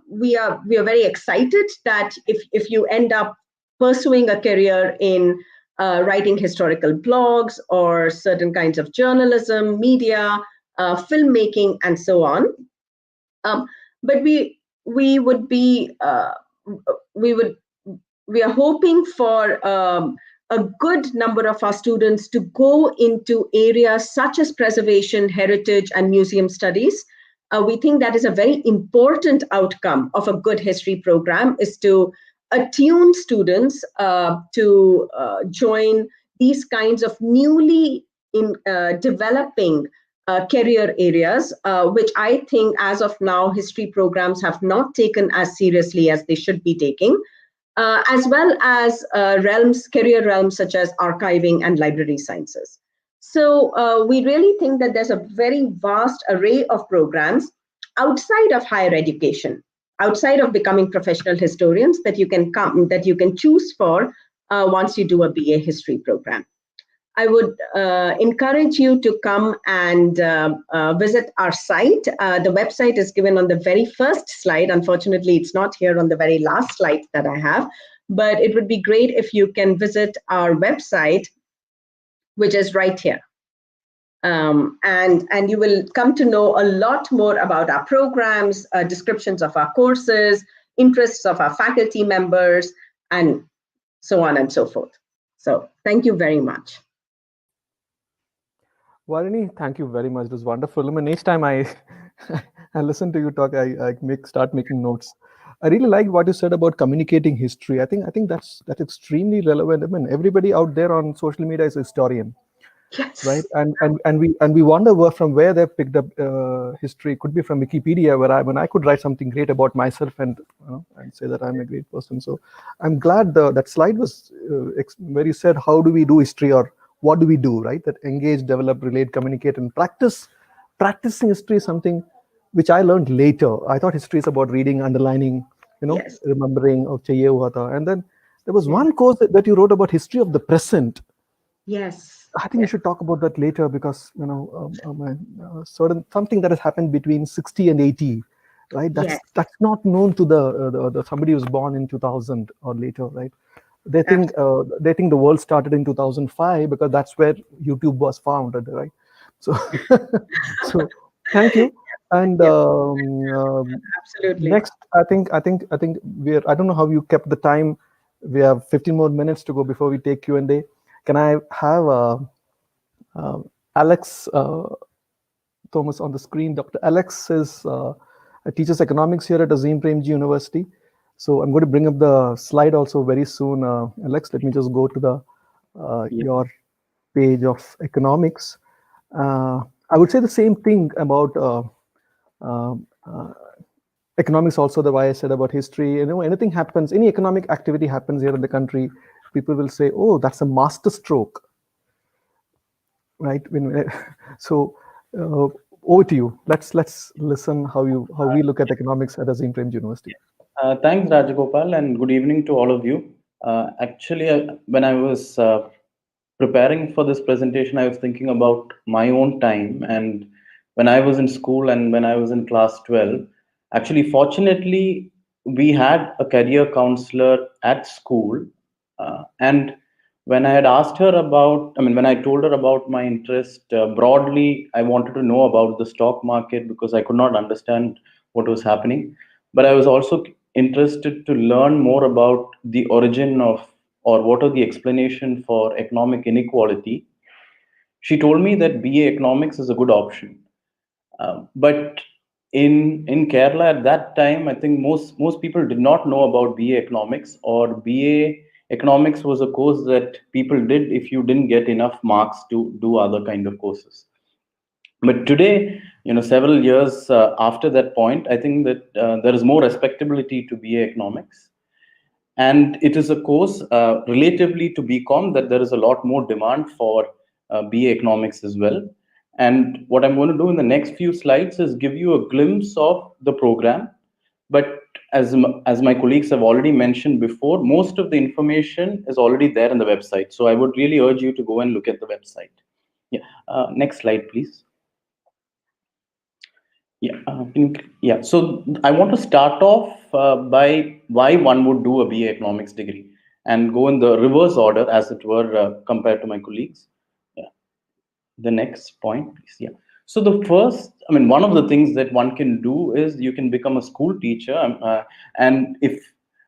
we are very excited that if you end up pursuing a career in writing historical blogs or certain kinds of journalism, media, filmmaking, and so on. But we would be we are hoping for a good number of our students to go into areas such as preservation, heritage, and museum studies. We think that is a very important outcome of a good history program, is to attune students to join these kinds of newly developing career areas, which I think as of now history programs have not taken as seriously as they should be taking, as well as career realms such as archiving and library sciences. So we really think that there's a very vast array of programs outside of higher education, outside of becoming professional historians, that you can choose for once you do a BA history program. I would encourage you to come and visit our site. The website is given on the very first slide. Unfortunately, it's not here on the very last slide that I have, but it would be great if you can visit our website, which is right here. And you will come to know a lot more about our programs, descriptions of our courses, interests of our faculty members, and so on and so forth. So thank you very much. Varini, thank you very much. It was wonderful. I mean, next time I listen to you talk, I start making notes. I really liked what you said about communicating history. I think that's extremely relevant. I mean, everybody out there on social media is a historian. Yes. Right, and we wonder from where they picked up history. It could be from Wikipedia, when I could write something great about myself and say that I'm a great person. So I'm glad that slide was where you said, how do we do history, or what do we do, right? That engage, develop, relate, communicate, and practice. Practicing history is something which I learned later. I thought history is about reading, underlining, Yes. remembering, and then there was one course that you wrote about history of the present. Yes. I think we should talk about that later, because something that has happened between 60 and 80, right? That's not known to the somebody who's born in 2000 or later, right? They think the world started in 2005 because that's where YouTube was found, right? So so thank you. And absolutely. Next, I think I don't know how you kept the time. We have 15 more minutes to go before we take Q&A. Can I have Alex Thomas on the screen? Dr. Alex teaches economics here at Azim Premji University. So I'm going to bring up the slide also very soon. Alex, let me just go to your page of economics. I would say the same thing about economics also, the way I said about history. Anything happens, any economic activity happens here in the country, people will say, oh, that's a master stroke, right? So over to you. Let's listen how we look at economics at Azim Premji University. Thanks, Rajagopal, and good evening to all of you. Actually, when I was preparing for this presentation, I was thinking about my own time, and when I was in school and when I was in class 12. Actually, fortunately, we had a career counselor at school, and when I had asked her when I told her about my interest, broadly, I wanted to know about the stock market because I could not understand what was happening. But I was also interested to learn more about the origin of, or what are the explanation for economic inequality. She told me that BA economics is a good option. But in Kerala at that time, I think most people did not know about BA economics, or BA economics was a course that people did if you didn't get enough marks to do other kind of courses. But today, several years after that point, I think that there is more respectability to BA Economics. And it is a course relatively to BCom that there is a lot more demand for BA Economics as well. And what I'm going to do in the next few slides is give you a glimpse of the program. But as my colleagues have already mentioned before, most of the information is already there in the website. So I would really urge you to go and look at the website. Yeah. Next slide, please. Yeah. So I want to start off by why one would do a BA Economics degree and go in the reverse order, as it were, compared to my colleagues. Yeah. The next point, please. Yeah. So the first, one of the things that one can do is you can become a school teacher. And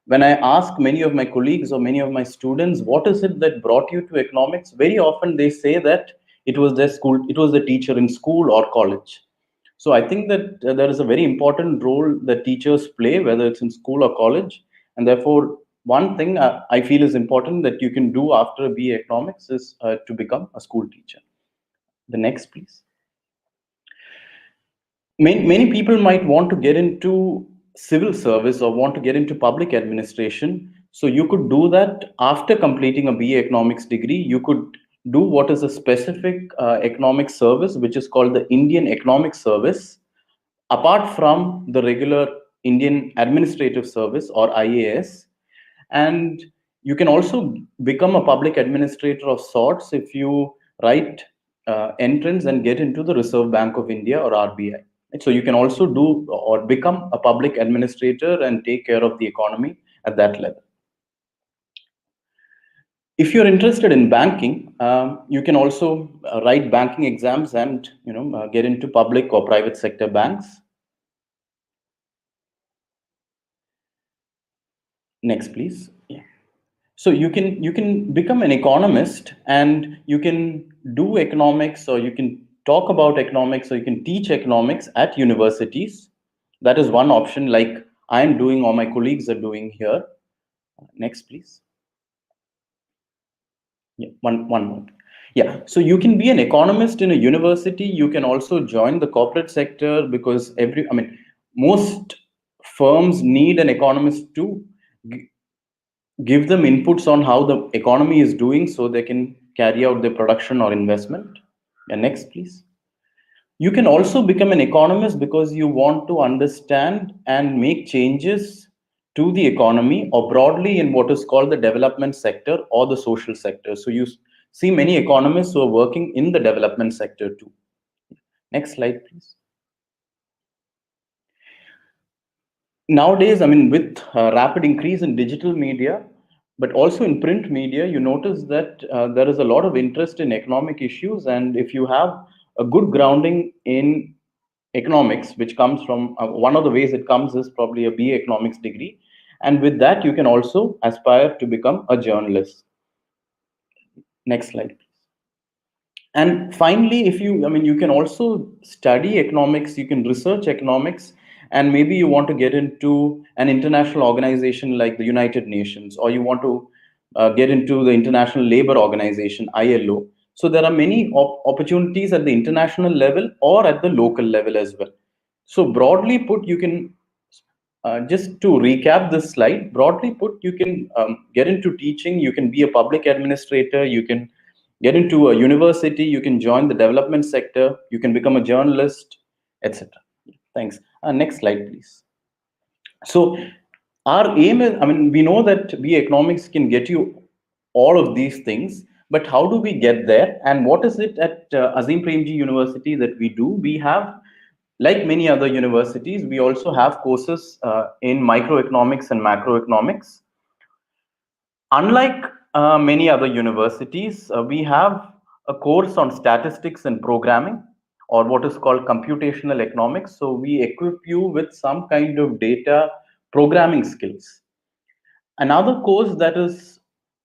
when I ask many of my colleagues or many of my students, what is it that brought you to economics? Very often they say that it was their school, it was the teacher in school or college. So I think that there is a very important role that teachers play, whether it's in school or college. And therefore, one thing I feel is important that you can do after BA Economics is to become a school teacher. The next, please. Many people might want to get into civil service or want to get into public administration. So you could do that after completing a BA Economics degree. You could do what is a specific economic service, which is called the Indian Economic Service, apart from the regular Indian Administrative Service or IAS. And you can also become a public administrator of sorts if you write entrance and get into the Reserve Bank of India or RBI. So you can also do or become a public administrator and take care of the economy at that level. If you're interested in banking, you can also write banking exams and get into public or private sector banks. Next, please. Yeah. So you can become an economist and you can do economics, or you can talk about economics, or you can teach economics at universities. That is one option, like I'm doing or my colleagues are doing here. Next, please. Yeah, one more. Yeah, so you can be an economist in a university. You can also join the corporate sector, because most firms need an economist to give them inputs on how the economy is doing so they can carry out their production or investment. And next, please. You can also become an economist because you want to understand and make changes to the economy, or broadly in what is called the development sector or the social sector. So you see many economists who are working in the development sector too. Next slide, please. Nowadays, with rapid increase in digital media, but also in print media, you notice that there is a lot of interest in economic issues. And if you have a good grounding in economics, which comes from one of the ways it comes is probably a BA Economics degree. And with that, you can also aspire to become a journalist. Next slide. And finally, if you can also study economics, you can research economics, and maybe you want to get into an international organization like the United Nations, or you want to get into the International Labor Organization, ILO. So there are many opportunities at the international level or at the local level as well. So broadly put, you can, just to recap this slide, broadly put, you can get into teaching, you can be a public administrator, you can get into a university, you can join the development sector, you can become a journalist, etc. Thanks. Next slide, please. So our aim is, we know that BA Economics can get you all of these things, but how do we get there? And what is it at Azim Premji University that we do? We have, like many other universities, we also have courses in microeconomics and macroeconomics. Unlike many other universities, we have a course on statistics and programming, or what is called computational economics. So we equip you with some kind of data programming skills. Another course that is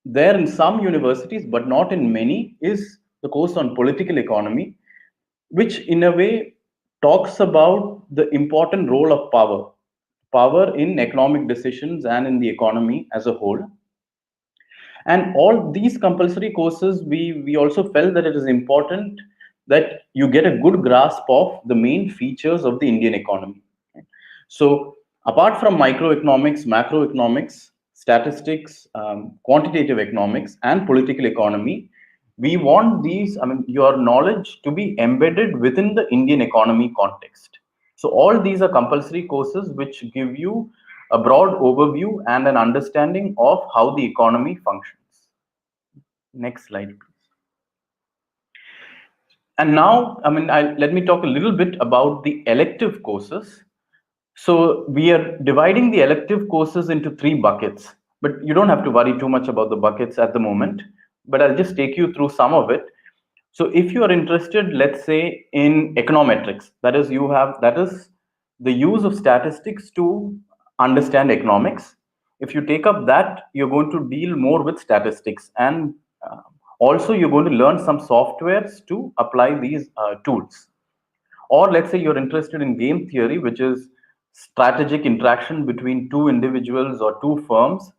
there in some universities, but not in many, is the course on political economy, which in a way talks about the important role of power in economic decisions and in the economy as a whole. And all these compulsory courses, we also felt that it is important that you get a good grasp of the main features of the Indian economy. So apart from microeconomics, macroeconomics, statistics, quantitative economics, and political economy, we want these, your knowledge to be embedded within the Indian economy context. So all these are compulsory courses which give you a broad overview and an understanding of how the economy functions. Next slide, please. And now, let me talk a little bit about the elective courses. So we are dividing the elective courses into 3 buckets, but you don't have to worry too much about the buckets at the moment, but I'll just take you through some of it. So if you are interested, let's say in econometrics, that is the use of statistics to understand economics. If you take up that, you're going to deal more with statistics, and also you're going to learn some softwares to apply these tools. Or let's say you're interested in game theory, which is strategic interaction between 2 individuals or 2 firms.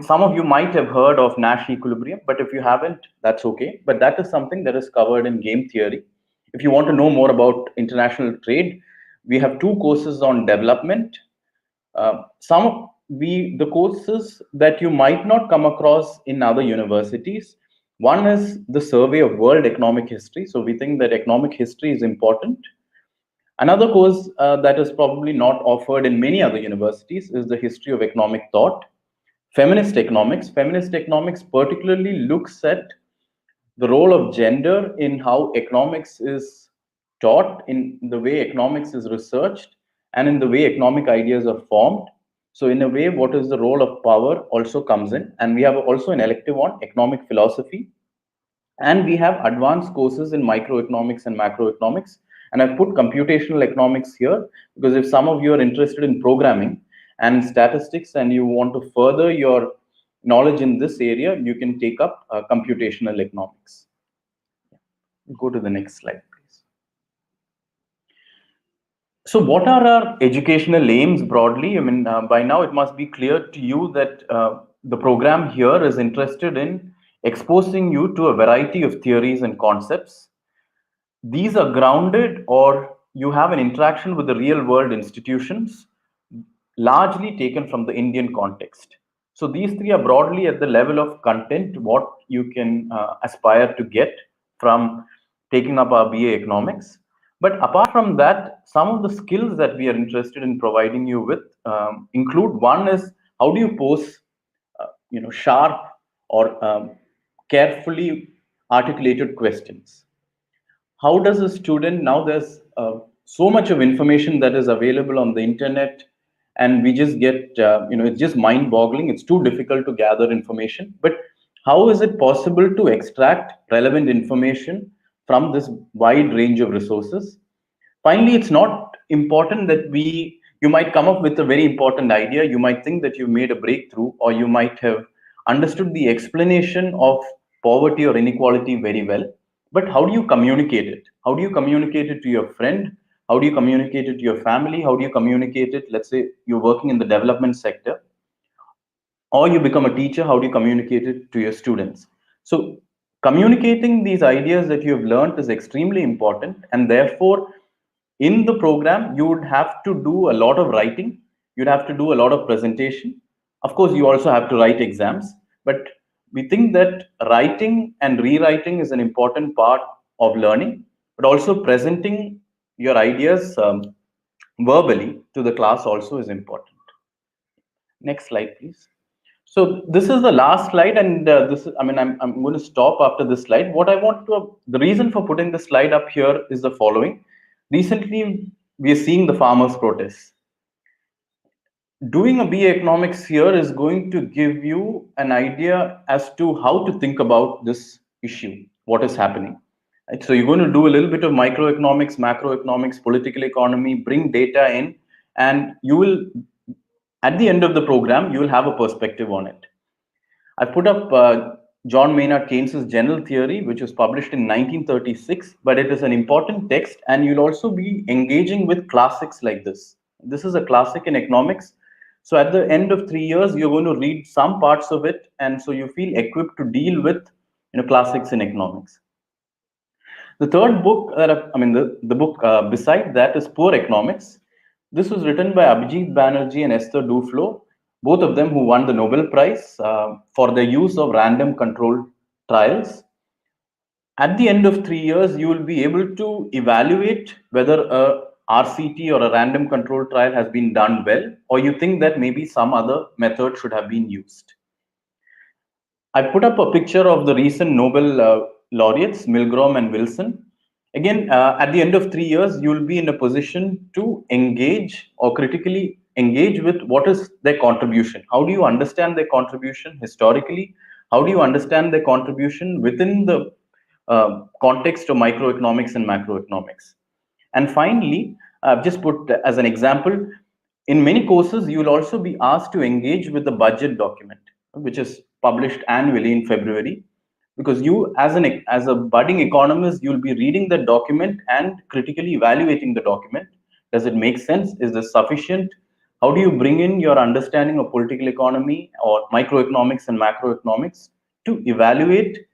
Some of you might have heard of Nash equilibrium, but if you haven't, that's okay. But that is something that is covered in game theory. If you want to know more about international trade, we have 2 courses on development. The courses that you might not come across in other universities. One is the survey of world economic history. So we think that economic history is important. Another course that is probably not offered in many other universities is the history of economic thought. Feminist economics. Feminist economics particularly looks at the role of gender in how economics is taught, in the way economics is researched, and in the way economic ideas are formed. So in a way, what is the role of power also comes in. And we have also an elective on economic philosophy. And we have advanced courses in microeconomics and macroeconomics. And I've put computational economics here because if some of you are interested in programming and statistics and you want to further your knowledge in this area, you can take up computational economics. Go to the next slide, please. So what are our educational aims broadly? By now it must be clear to you that the program here is interested in exposing you to a variety of theories and concepts. These are grounded, or you have an interaction with the real world institutions, largely taken from the Indian context. So these 3 are broadly at the level of content, what you can aspire to get from taking up our BA economics. But apart from that, some of the skills that we are interested in providing you with include, one is how do you pose sharp or carefully articulated questions. How does a student, now there's so much of information that is available on the internet, and we just get, it's just mind boggling. It's too difficult to gather information. But how is it possible to extract relevant information from this wide range of resources? Finally, it's not important that you might come up with a very important idea. You might think that you made a breakthrough, or you might have understood the explanation of poverty or inequality very well. But how do you communicate it? How do you communicate it to your friend? How do you communicate it to your family? How do you communicate it? Let's say you're working in the development sector, or you become a teacher. How do you communicate it to your students? So communicating these ideas that you have learned is extremely important, and therefore in the program you would have to do a lot of writing. You'd have to do a lot of presentation. Of course, you also have to write exams, but we think that writing and rewriting is an important part of learning, but also presenting your ideas verbally to the class also is important. Next slide, please. So this is the last slide, and I'm going to stop after this slide. The reason for putting the slide up here is the following. Recently, we are seeing the farmers' protests. Doing a BA economics here is going to give you an idea as to how to think about this issue, what is happening. Right? So you're going to do a little bit of microeconomics, macroeconomics, political economy, bring data in, and you will, at the end of the program, you will have a perspective on it. I put up John Maynard Keynes's General Theory, which was published in 1936, but it is an important text, and you'll also be engaging with classics like this. This is a classic in economics. So at the end of 3 years, you're going to read some parts of it, and so you feel equipped to deal with classics in economics. The third book, the book beside that is Poor Economics. This was written by Abhijit Banerjee and Esther Duflo, both of them who won the Nobel Prize for their use of random controlled trials. At the end of 3 years, you will be able to evaluate whether a RCT or a random control trial has been done well, or you think that maybe some other method should have been used. I put up a picture of the recent Nobel laureates, Milgram and Wilson. Again, at the end of 3 years, you will be in a position to engage or critically engage with what is their contribution. How do you understand their contribution historically? How do you understand their contribution within the context of microeconomics and macroeconomics? And finally, I've just put as an example, in many courses, you will also be asked to engage with the budget document, which is published annually in February, because you, as a budding economist, you'll be reading the document and critically evaluating the document. Does it make sense? Is this sufficient? How do you bring in your understanding of political economy or microeconomics and macroeconomics to evaluate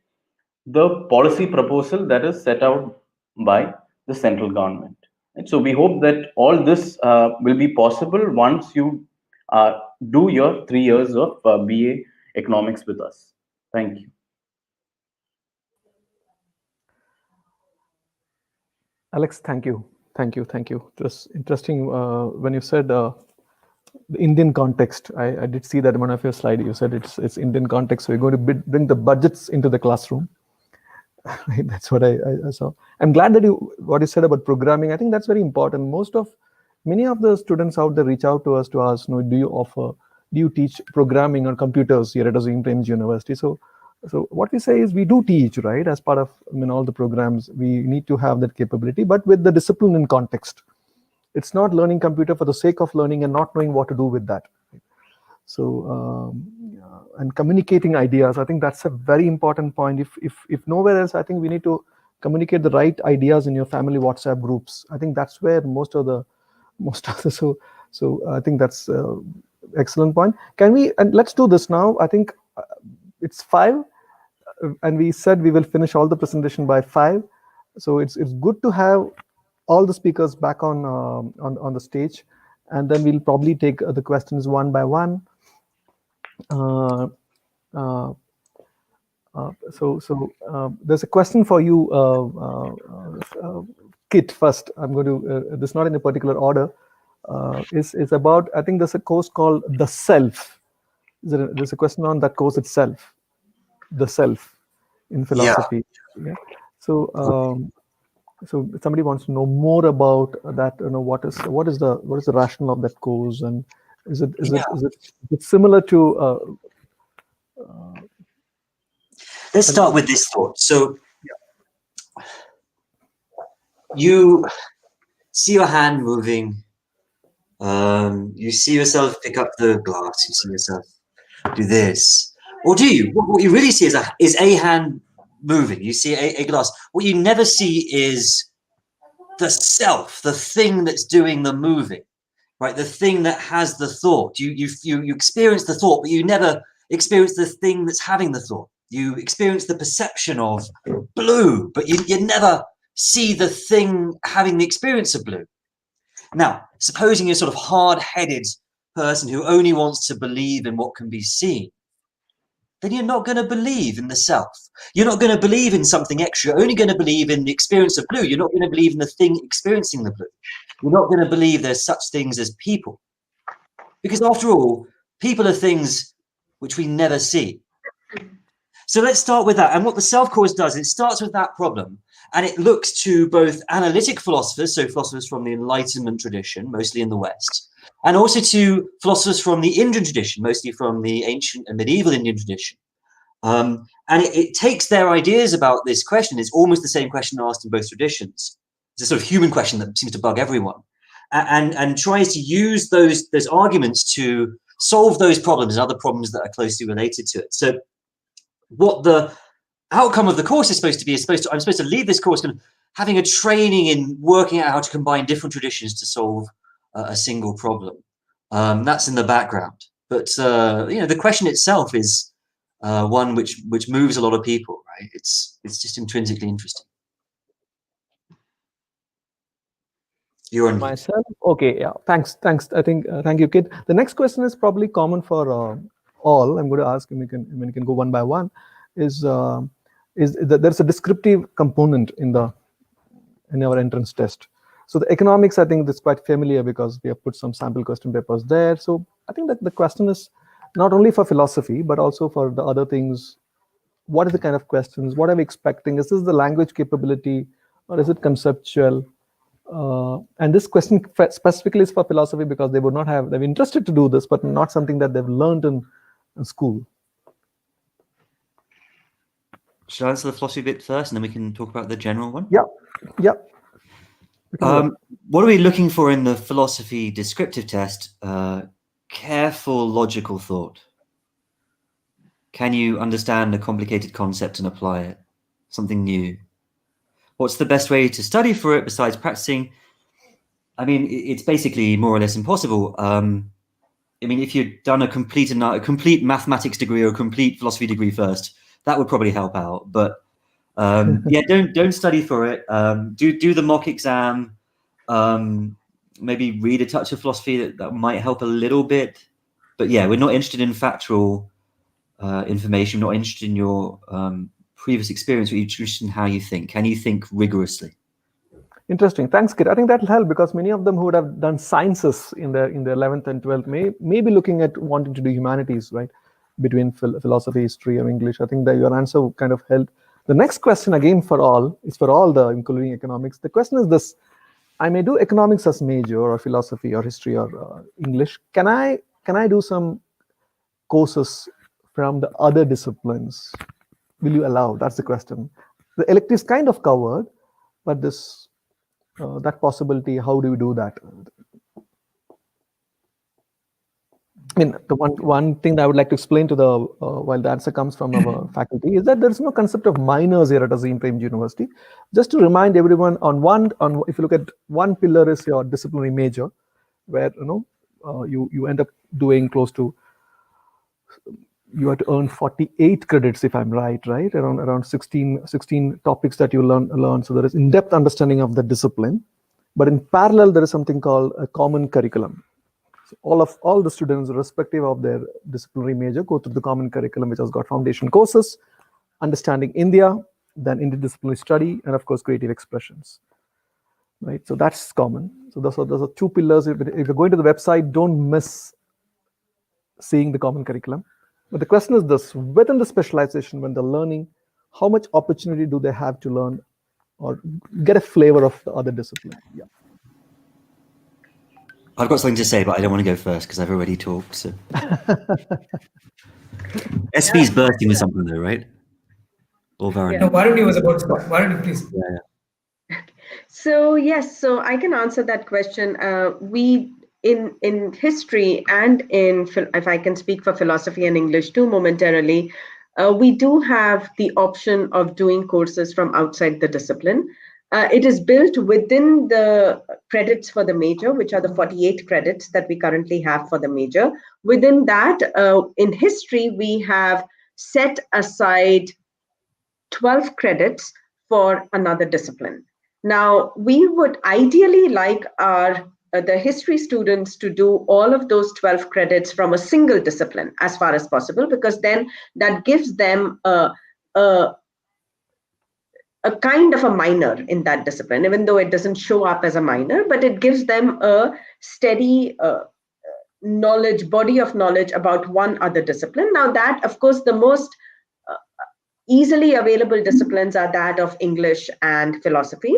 the policy proposal that is set out by the central government? And so we hope that all this will be possible once you do your 3 years of BA economics with us. Thank you. Alex, thank you. It was interesting when you said the Indian context. I did see that in one of your slides. You said it's Indian context, so you're going to bring the budgets into the classroom. Right? That's what I saw. I'm glad that what you said about programming. I think that's very important. Many of the students out there reach out to us to ask, do you teach programming on computers here at Azim Premji University? So what we say is we do teach, right? As part of all the programs, we need to have that capability, but with the discipline in context. It's not learning computer for the sake of learning and not knowing what to do with that. So and communicating ideas, I think that's a very important point. If nowhere else, I think we need to communicate the right ideas in your family WhatsApp groups. I think that's where most of the so I think that's excellent point. And let's do this now. I think it's 5, and we said we will finish all the presentation by 5. So it's good to have all the speakers back on the stage, and then we'll probably take the questions one by one. There's a question for you, Kit. First, I'm going to. This is not in a particular order. Is about. I think there's a course called The Self. There's a question on that course itself. The self in philosophy. Yeah. So somebody wants to know more about that. What is the rationale of that course, and is it similar to? Let's start with this thought. So you see your hand moving. You see yourself pick up the glass. You see yourself do this, or do you? What you really see is a hand moving. You see a glass. What you never see is the self, the thing that's doing the moving, right? The thing that has the thought. You experience the thought, but you never experience the thing that's having the thought. You experience the perception of blue, but you never see the thing having the experience of blue. Now, supposing you're sort of hard-headed person who only wants to believe in what can be seen, then you're not going to believe in the self. You're not going to believe in something extra. You're only going to believe in the experience of blue. You're not going to believe in the thing experiencing the blue. You're not going to believe there's such things as people. Because after all, people are things which we never see. So let's start with that. And what the self course does, it starts with that problem. And it looks to both analytic philosophers, so philosophers from the Enlightenment tradition, mostly in the West, and also to philosophers from the Indian tradition, mostly from the ancient and medieval Indian tradition. And it takes their ideas about this question. It's almost the same question asked in both traditions. It's a sort of human question that seems to bug everyone, and tries to use those arguments to solve those problems and other problems that are closely related to it. So what the outcome of the course is supposed to be I'm supposed to leave this course kind of having a training in working out how to combine different traditions to solve a single problem. That's in the background, but the question itself is one which moves a lot of people, right? It's just intrinsically interesting. You're on mute. Myself? Okay, yeah. Thanks. I think, thank you, Kid. The next question is probably common for all. I'm going to ask, and we can go one by one. Is that there's a descriptive component in our entrance test. So the economics, I think that's quite familiar because we have put some sample question papers there. So I think that the question is not only for philosophy, but also for the other things. What are the kind of questions? What are we expecting? Is this the language capability or is it conceptual? And this question specifically is for philosophy because they're interested to do this, but not something that they've learned in school. Should I answer the philosophy bit first, and then we can talk about the general one? Yeah. What are we looking for in the philosophy descriptive test? Careful logical thought. Can you understand a complicated concept and apply it? Something new. What's the best way to study for it besides practicing? I mean, it's basically more or less impossible. I mean, if you'd done a complete mathematics degree or a complete philosophy degree first, that would probably help out. But yeah, don't study for it. Do the mock exam. Maybe read a touch of philosophy that might help a little bit. But yeah, we're not interested in factual information. We're not interested in your previous experience. We're interested in how you think. Can you think rigorously? Interesting. Thanks, Kit. I think that'll help because many of them who would have done sciences in their 11th and 12th may be looking at wanting to do humanities, right? Between philosophy, history, or English. I think that your answer kind of helped. The next question, again, for all, including economics. The question is this: I may do economics as major, or philosophy, or history, or English. Can I do some courses from the other disciplines? Will you allow? That's the question. The electives kind of covered, but this that possibility, how do you do that? I mean, the one thing that I would like to explain to the while the answer comes from our faculty is that there's no concept of minors here at Azim Premji University. Just to remind everyone, if you look at one pillar is your disciplinary major, where you end up doing close to, you have to earn 48 credits if I'm right, around 16 topics that you learn. So there is in-depth understanding of the discipline, but in parallel there is something called a common curriculum. So all the students, irrespective of their disciplinary major, go through the common curriculum, which has got foundation courses, understanding India, then interdisciplinary study, and of course creative expressions. Right, so that's common. So those are two pillars. If you're going to the website, don't miss seeing the common curriculum. But the question is this: within the specialization, when they're learning, how much opportunity do they have to learn or get a flavor of the other discipline? Yeah. I've got something to say, but I don't want to go first because I've already talked. So. SV's bursting with something though, right? Or Varun? No, Varun was about to start. Varun, please. Yeah. So yes, so I can answer that question. We in history and if I can speak for philosophy and English too momentarily, we do have the option of doing courses from outside the discipline. It is built within the credits for the major, which are the 48 credits that we currently have for the major. Within that, in history, we have set aside 12 credits for another discipline. Now, we would ideally like the history students to do all of those 12 credits from a single discipline as far as possible, because then that gives them a kind of a minor in that discipline, even though it doesn't show up as a minor, but it gives them a steady body of knowledge about one other discipline. Now that, of course, the most easily available disciplines are that of English and philosophy,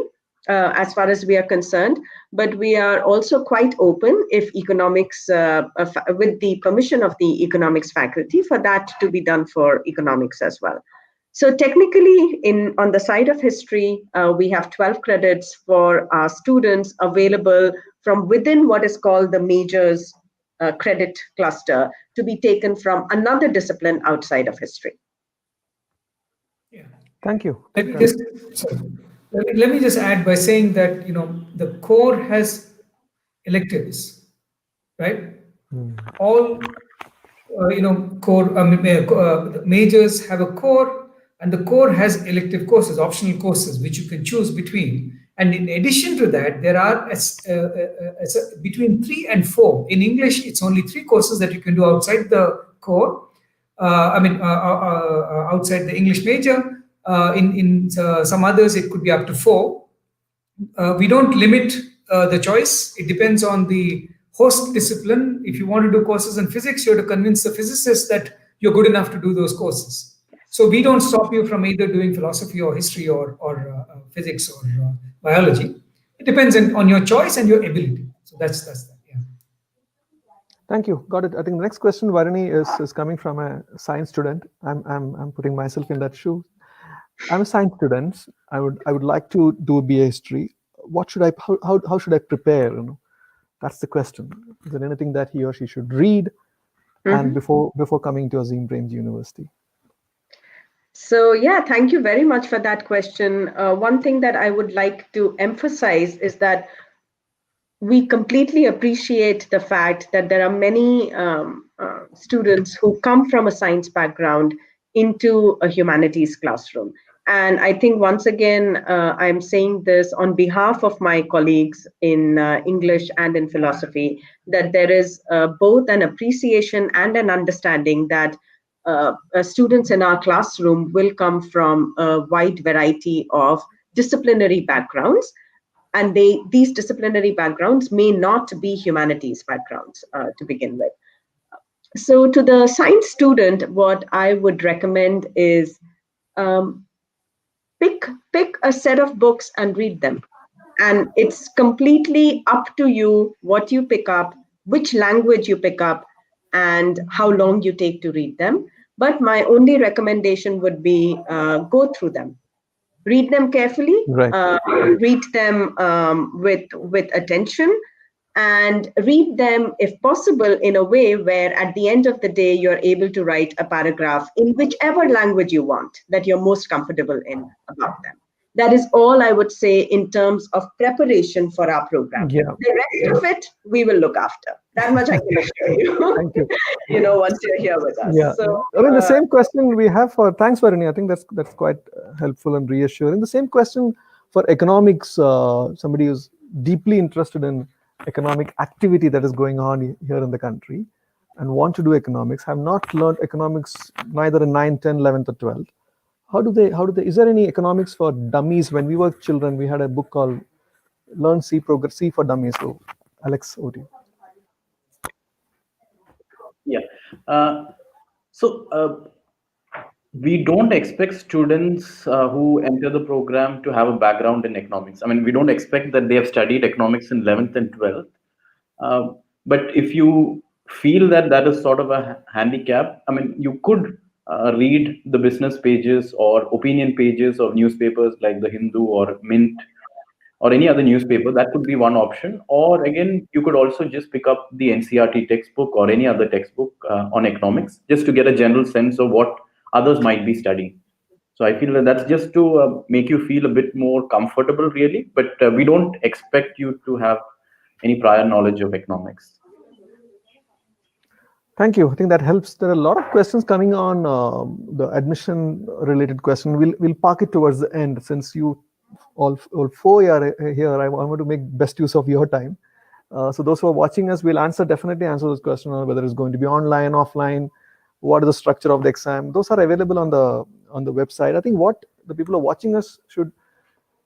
as far as we are concerned, but we are also quite open, if economics, with the permission of the economics faculty, for that to be done for economics as well. So technically, on the side of history, we have 12 credits for our students available from within what is called the majors credit cluster, to be taken from another discipline outside of history. Yeah. Thank you. Let me just add by saying that the core has electives, right? All core majors have a core, and the core has elective courses, optional courses, which you can choose between. And in addition to that, there are between 3 and 4. In English, it's only 3 courses that you can do outside the core. Outside the English major. In some others, it could be up to 4. We don't limit the choice. It depends on the host discipline. If you want to do courses in physics, you have to convince the physicists that you're good enough to do those courses. So we don't stop you from either doing philosophy or history or physics or biology. It depends on your choice and your ability. So that's that. Yeah. Thank you. Got it. I think the next question, Varuni, is coming from a science student. I'm putting myself in that shoe. I'm a science student. I would like to do a BA history. What should I? How should I prepare? That's the question. Is there anything that he or she should read, and before coming to Azim Premji University? So yeah, thank you very much for that question. One thing that I would like to emphasize is that we completely appreciate the fact that there are many students who come from a science background into a humanities classroom. And I think once again, I'm saying this on behalf of my colleagues in English and in philosophy, that there is both an appreciation and an understanding that students in our classroom will come from a wide variety of disciplinary backgrounds. And these disciplinary backgrounds may not be humanities backgrounds to begin with. So to the science student, what I would recommend is pick a set of books and read them. And it's completely up to you what you pick up, which language you pick up, and how long you take to read them. But my only recommendation would be go through them. Read them carefully, Right. Read them with attention, and read them, if possible, in a way where at the end of the day, you're able to write a paragraph in whichever language you want, that you're most comfortable in about them. That is all I would say in terms of preparation for our program. Yeah. The rest of it, we will look after. That much I can assure you. Thank you. Once you're here with us. Yeah. So, I mean, the same question we have for, thanks, Varuni. I think that's quite helpful and reassuring. The same question for economics, somebody who's deeply interested in economic activity that is going on here in the country and want to do economics, have not learned economics neither in 9, 10, 11th or 12th. How do they, is there any economics for dummies? When we were children, we had a book called Learn C for Dummies. So Alex, over to you. Yeah. We don't expect students who enter the program to have a background in economics. I mean, we don't expect that they have studied economics in 11th and 12th. But if you feel that that is sort of a handicap, I mean, you could read the business pages or opinion pages of newspapers like the Hindu or Mint or any other newspaper. That could be one option. Or again, you could also just pick up the NCERT textbook or any other textbook on economics, just to get a general sense of what others might be studying. So I feel that that's just to make you feel a bit more comfortable, really. But we don't expect you to have any prior knowledge of economics. Thank you. I think that helps. There are a lot of questions coming on the admission related question. We'll park it towards the end, since you all 4 are here. I want to make best use of your time. So those who are watching us will definitely answer those questions on whether it's going to be online, offline, what is the structure of the exam. Those are available on the website. I think what the people who are watching us should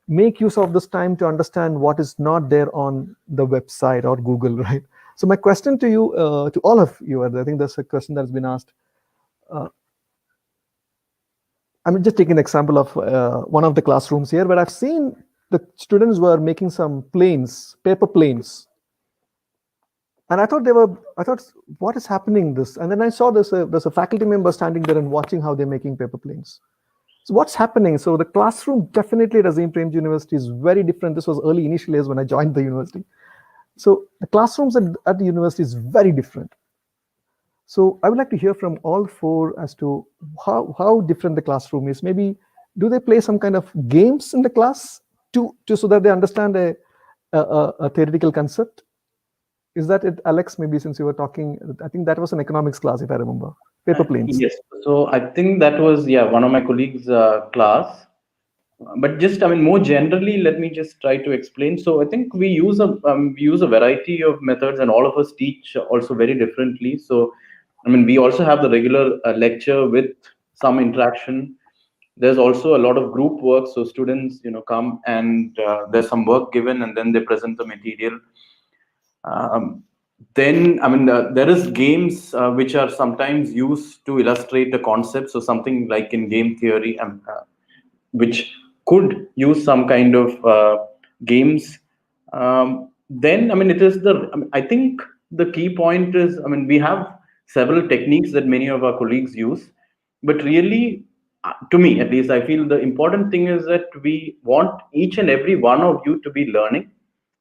make use of this time to understand what is not there on the website or Google, right? So my question to you, to all of you, I think there's a question that's been asked. I'm just taking an example of one of the classrooms here, where I've seen the students were making some planes, paper planes. And I thought what is happening this? And then I saw there's a faculty member standing there and watching how they're making paper planes. So what's happening? So the classroom definitely at Azim Premji University is very different. This was early initial years when I joined the university. So the classrooms at the university is very different. So I would like to hear from all 4 as to how different the classroom is. Maybe do they play some kind of games in the class so that they understand a theoretical concept? Is that it, Alex? Maybe since you were talking, I think that was an economics class, if I remember. Paper planes. Yes. So I think that was one of my colleagues' class. But just, I mean, more generally, let me just try to explain. So I think we use a variety of methods, and all of us teach also very differently. So, I mean, we also have the regular lecture with some interaction. There's also a lot of group work. So students, come and there's some work given, and then they present the material. Um, then, I mean, there is games which are sometimes used to illustrate a concept. So something like in game theory, which could use some kind of games. Then, I mean, I think the key point is, I mean, we have several techniques that many of our colleagues use, but really, to me at least, I feel the important thing is that we want each and every one of you to be learning,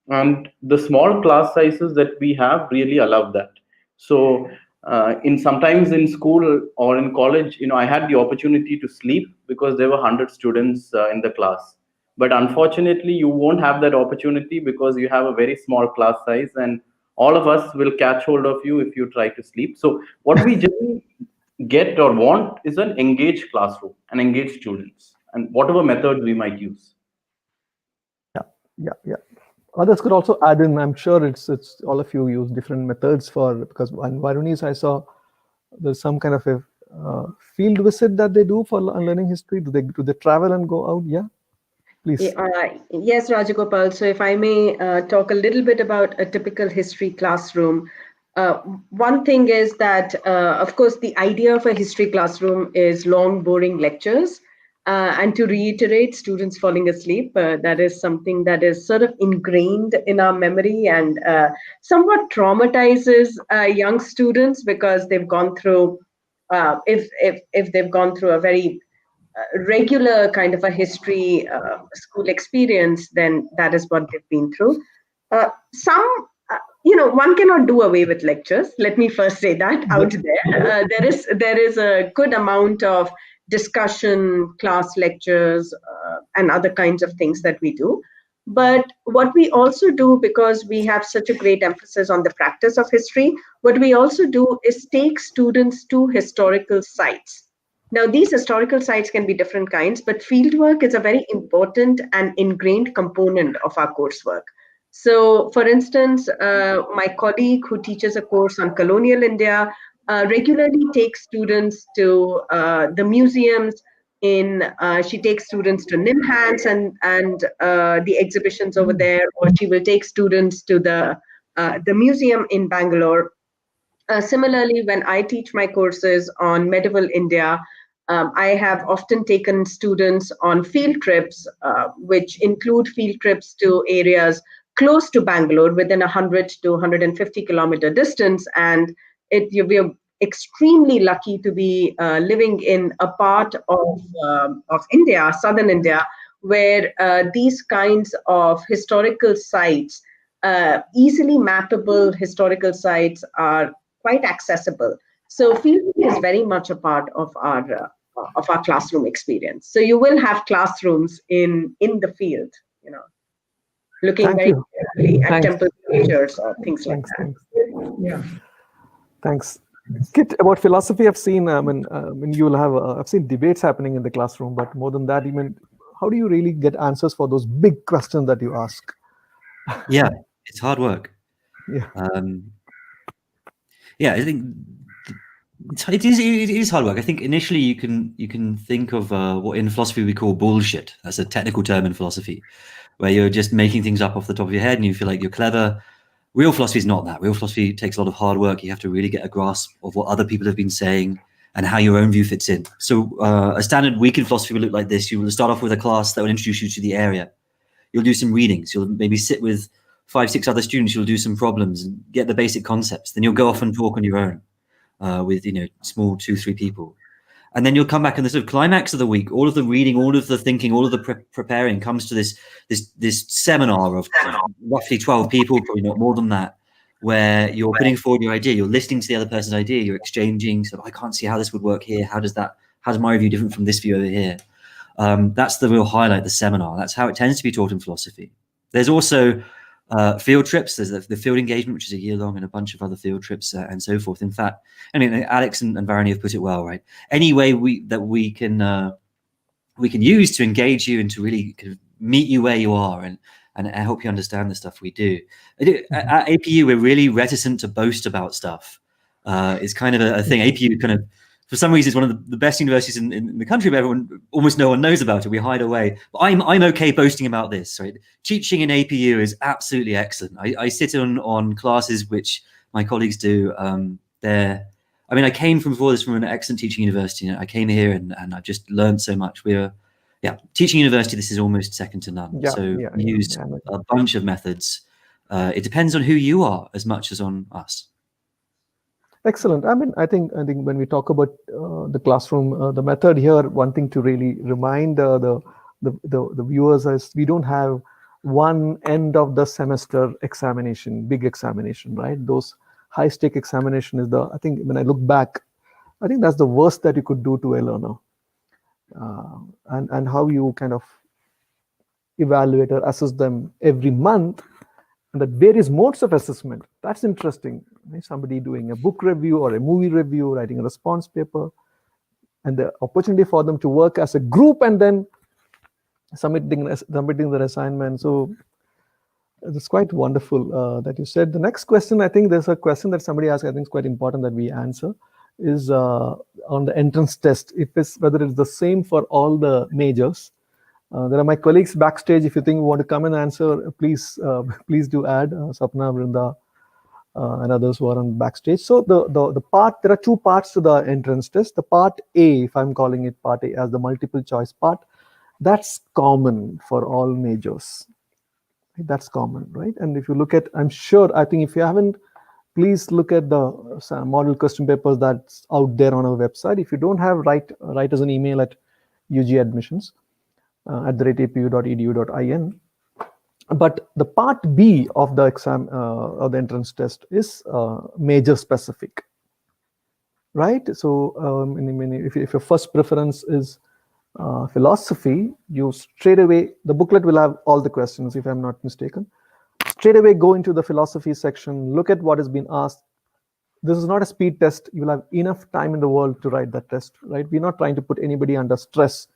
and the small class sizes that we have really allow that. So in sometimes in school or in college, I had the opportunity to sleep because there were 100 students in the class. But unfortunately, you won't have that opportunity because you have a very small class size, and all of us will catch hold of you if you try to sleep. So what we generally get or want is an engaged classroom and engaged students, and whatever methods we might use. Yeah. Others could also add in. I'm sure it's all of you use different methods because in Vironese I saw there's some kind of a field visit that they do for learning history. Do they travel and go out? Yeah, please. Yes, Rajagopal. So if I may talk a little bit about a typical history classroom. One thing is that, of course, the idea of a history classroom is long, boring lectures. And to reiterate, students falling asleep, that is something that is sort of ingrained in our memory and somewhat traumatizes young students because they've gone through, if they've gone through a very regular kind of a history school experience, then that is what they've been through. One cannot do away with lectures. Let me first say that out there. There is a good amount of discussion, class lectures, and other kinds of things that we do. But what we also do, because we have such a great emphasis on the practice of history, what we also do is take students to historical sites. Now, these historical sites can be different kinds, but fieldwork is a very important and ingrained component of our coursework. So, for instance, my colleague who teaches a course on colonial India regularly takes students to the museums. She takes students to NIMHANS and the exhibitions over there, or she will take students to the museum in Bangalore. Similarly, when I teach my courses on medieval India, I have often taken students on field trips, which include field trips to areas close to Bangalore, within 100 to 150 kilometer distance. And we are extremely lucky to be living in a part of India, southern India, where these kinds of historical sites, easily mappable historical sites, are quite accessible. So fieldwork is very much a part of our classroom experience. So you will have classrooms in the field, looking Thank very you. carefully at Thanks. temple pictures or things like that. Yeah. Thanks. Kit, about philosophy, I've seen. You'll have. I've seen debates happening in the classroom, but more than that, how do you really get answers for those big questions that you ask? Yeah, it's hard work. Yeah. I think it is hard work. I think initially you can think of what in philosophy we call bullshit. That's a technical term in philosophy, where you're just making things up off the top of your head and you feel like you're clever. Real philosophy is not that. Real philosophy takes a lot of hard work. You have to really get a grasp of what other people have been saying and how your own view fits in. So a standard week in philosophy will look like this. You will start off with a class that will introduce you to the area. You'll do some readings. You'll maybe sit with 5-6 other students. You'll do some problems and get the basic concepts. Then you'll go off and talk on your own with small 2-3 people. And then you'll come back in the sort of climax of the week. All of the reading, all of the thinking, all of the preparing comes to this seminar of roughly 12 people, probably not more than that, where you're putting forward your idea. You're listening to the other person's idea. You're exchanging. So I can't see how this would work here. How's my view different from this view over here? That's the real highlight, the seminar. That's how it tends to be taught in philosophy. There's also field trips. There's the field engagement, which is a year long, and a bunch of other field trips and so forth. In fact, Alex and Varani have put it well, right? Any way that we can we can use to engage you and to really kind of meet you where you are and help you understand the stuff we do. At APU, we're really reticent to boast about stuff. It's kind of a thing. APU kind of, for some reason, is one of the best universities in the country, but almost no one knows about it. We hide away. But I'm okay boasting about this. Right? Teaching in APU is absolutely excellent. I sit on classes which my colleagues do. I came from an excellent teaching university. I came here and I've just learned so much. Teaching university, this is almost second to none. We use a bunch of methods. It depends on who you are as much as on us. Excellent. I think when we talk about the classroom, the method here, one thing to really remind the viewers is we don't have one end of the semester examination, big examination, right? Those high-stake examination is I think when I look back, I think that's the worst that you could do to a learner. And how you kind of evaluate or assess them every month, and that various modes of assessment. That's interesting. Somebody doing a book review or a movie review, writing a response paper, and the opportunity for them to work as a group and then submitting their assignment. So it's quite wonderful that you said. The next question, I think there's a question that somebody asked, I think it's quite important that we answer, is on the entrance test, whether it's the same for all the majors. There are my colleagues backstage. If you think you want to come and answer, please do add. Sapna, Vrinda, and others who are on backstage. So there are two parts to the entrance test. The part A, if I'm calling it part A as the multiple choice part, that's common for all majors. That's common, right? And if you look at, I think if you haven't, please look at the model question papers that's out there on our website. If you don't have, write us an email at ugadmissions @apu.edu.in. But the part B of the exam, of the entrance test is major specific, right? So if your first preference is philosophy, you straight away, the booklet will have all the questions, if I'm not mistaken. Straight away go into the philosophy section, look at what has been asked. This is not a speed test. You'll have enough time in the world to write that test, right? We're not trying to put anybody under stress.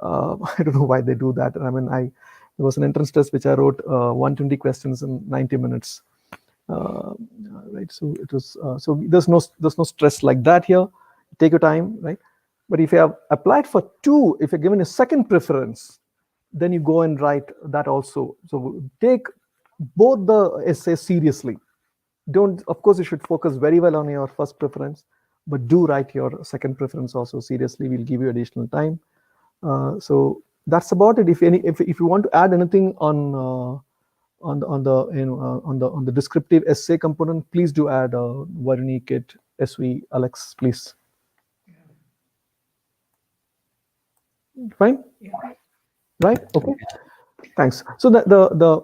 I don't know why they do that. There was an entrance test which I wrote 120 questions in 90 minutes. Right, so it was. So there's no stress like that here. Take your time, right? But if you have applied for 2, if you're given a second preference, then you go and write that also. So take both the essays seriously. Of course, you should focus very well on your first preference, but do write your second preference also seriously. We'll give you additional time. So that's about it. If you want to add anything on the descriptive essay component, please do add Varuni, Kit, SV, Alex, please. Fine. Yeah. Right. Okay. Thanks. So the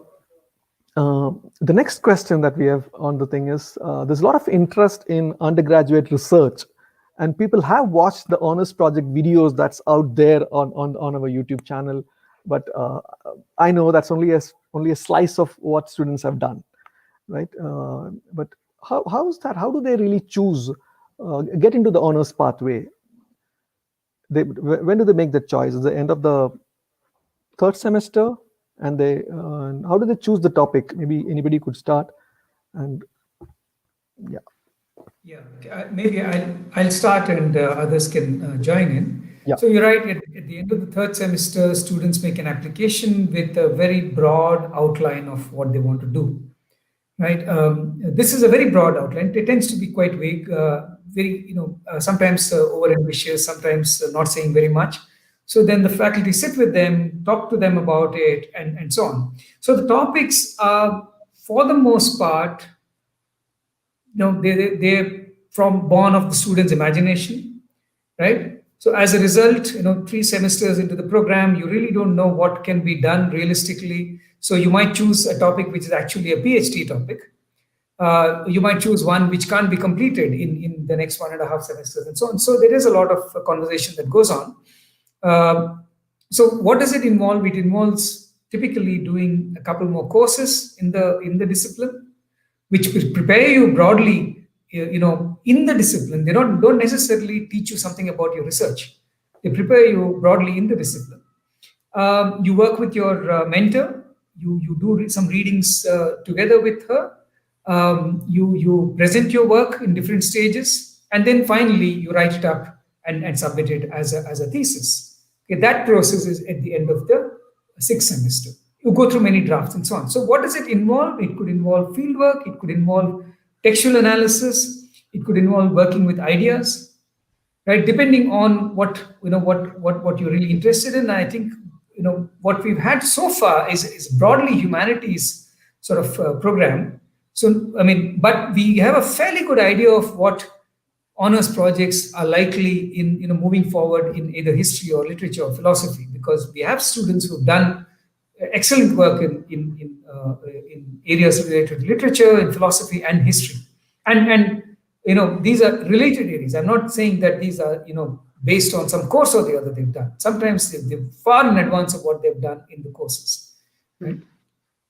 next question that we have on the thing is there's a lot of interest in undergraduate research, and people have watched the honors project videos that's out there on our YouTube channel, but I know that's only a slice of what students have done, right? But how is that? How do they really choose get into the honors pathway? When do they make that choice? At the end of the third semester? And how do they choose the topic? Maybe anybody could start. And yeah. Yeah, maybe I'll start and others can join in. Yeah. So you're right, at the end of the third semester, students make an application with a very broad outline of what they want to do, right? This is a very broad outline. It tends to be quite vague, sometimes over-ambitious, sometimes not saying very much. So then the faculty sit with them, talk to them about it, and so on. So the topics are, for the most part, they're born of the student's imagination, right? So as a result, 3 semesters into the program, you really don't know what can be done realistically. So you might choose a topic which is actually a PhD topic. You might choose one which can't be completed in the next 1.5 semesters, and so on. So there is a lot of conversation that goes on. So what does it involve? It involves typically doing a couple more courses in the discipline, which will prepare you broadly, in the discipline. They don't necessarily teach you something about your research. They prepare you broadly in the discipline. You work with your mentor. You do some readings together with her. You present your work in different stages, and then finally you write it up and submit it as a thesis. Okay, that process is at the end of the 6th semester. You go through many drafts and so on. So what does it involve? It could involve fieldwork. It could involve textual analysis. It could involve working with ideas, right? Depending on what you're really interested in. I think what we've had so far is broadly humanities sort of program. So but we have a fairly good idea of what honors projects are likely in moving forward in either history or literature or philosophy, because we have students who've done excellent work in areas related to literature, in philosophy and history, and these are related areas. I'm not saying that these are based on some course or the other they've done. Sometimes they're far in advance of what they've done in the courses, right?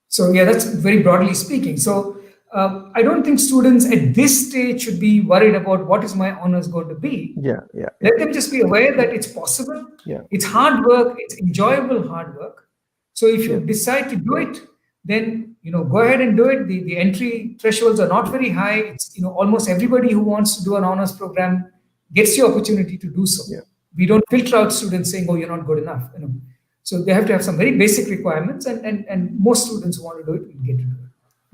So yeah, that's very broadly speaking. So I don't think students at this stage should be worried about what is my honors going to be. Let them just be aware that it's possible. It's hard work. It's enjoyable hard work. So if you decide to do it, then go ahead and do it. The entry thresholds are not very high. It's almost everybody who wants to do an honors program gets the opportunity to do so. We don't filter out students saying, "Oh, you're not good enough." So they have to have some very basic requirements, and most students who want to do it will get to do it.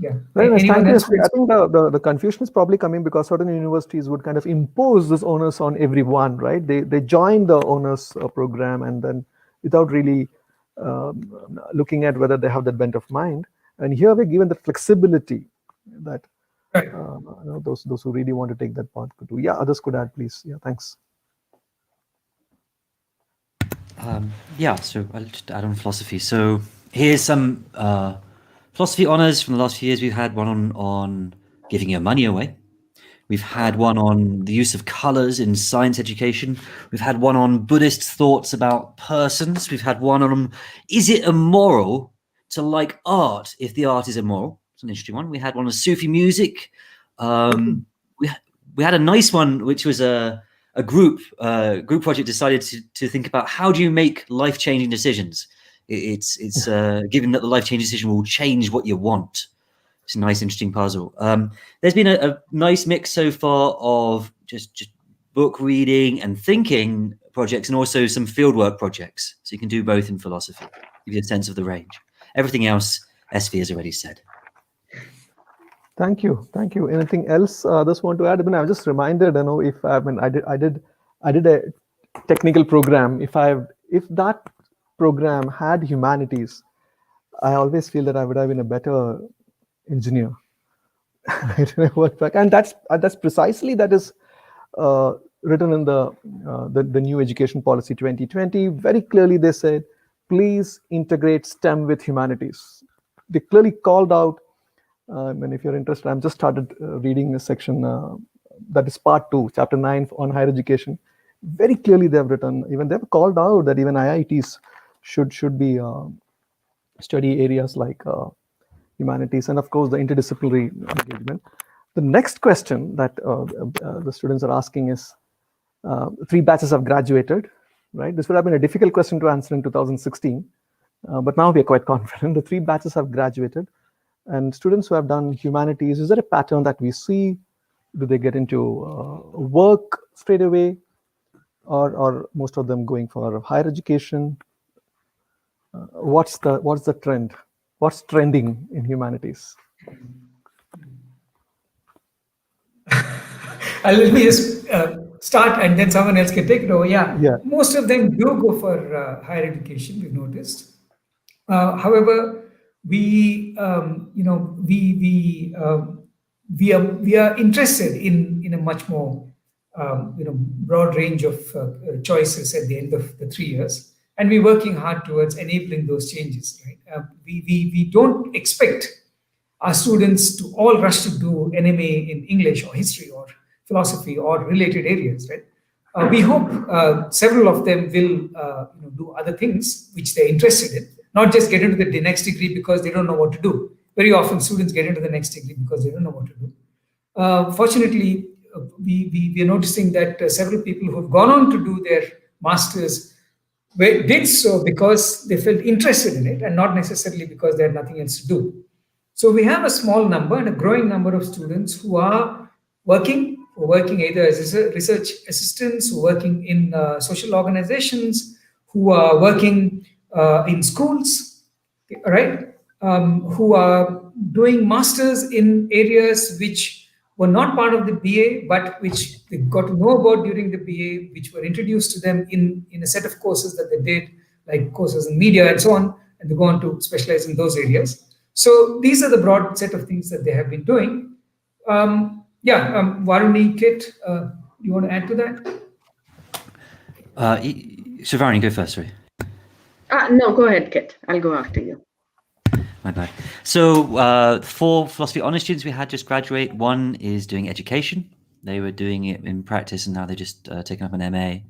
Yeah. Right, I think the confusion is probably coming because certain universities would kind of impose this onus on everyone, right? They join the honors program and then without really looking at whether they have that bent of mind. And here we're given the flexibility that those who really want to take that path could do. Yeah, others could add, please. Yeah, thanks. So I'll just add on philosophy. So here's some philosophy honors from the last few years. We've had one on giving your money away. We've had one on the use of colors in science education. We've had one on Buddhist thoughts about persons. We've had one on, is it immoral to like art if the art is immoral? It's an interesting one. We had one on Sufi music. We had a nice one, which was a group project decided to think about how do you make life-changing decisions. It's given that the life-changing decision will change what you want. It's a nice, interesting puzzle. There's been a nice mix so far of just book reading and thinking projects, and also some fieldwork projects. So you can do both in philosophy, give you a sense of the range. Everything else, SV has already said. Thank you. Anything else others want to add? I was just reminded, if I did a technical program. If that program had humanities, I always feel that I would have been a better engineer. And that's precisely that is written in the new education policy 2020. Very clearly they said, please integrate STEM with humanities. They clearly called out, and if you're interested, I've just started reading a section that is part 2, chapter 9 on higher education. Very clearly they have written, even they've called out that even IITs should be study areas like humanities, and of course the interdisciplinary engagement. The next question that the students are asking is, 3 batches have graduated, right? This would have been a difficult question to answer in 2016, but now we are quite confident. The 3 batches have graduated, and students who have done humanities, is there a pattern that we see? Do they get into work straight away, or most of them going for higher education? What's the trend? What's trending in humanities? Let me just start, and then someone else can take it over. Yeah. Most of them do go for higher education, we've noticed. However, we are interested in a much more broad range of choices at the end of the 3 years, and we're working hard towards enabling those changes. Right? We don't expect our students to all rush to do an MA in English or history or philosophy or related areas. Right? We hope several of them will do other things which they're interested in, not just get into the next degree because they don't know what to do. Very often students get into the next degree because they don't know what to do. Fortunately, we are noticing that several people who have gone on to do their masters did so because they felt interested in it and not necessarily because they had nothing else to do. So we have a small number and a growing number of students who are working either as research assistants, who are working in social organizations, who are working in schools, right? Who are doing masters in areas which were not part of the BA, but which they got to know about during the BA, which were introduced to them in a set of courses that they did, like courses in media and so on, and they go on to specialize in those areas. So these are the broad set of things that they have been doing. Varuni, Kit, you want to add to that? Shivarni, go first, sorry. No, go ahead, Kit. I'll go after you. My bad. So 4 philosophy honours students we had just graduate. 1 is doing education. They were doing it in practice and now they're just taking up an MA.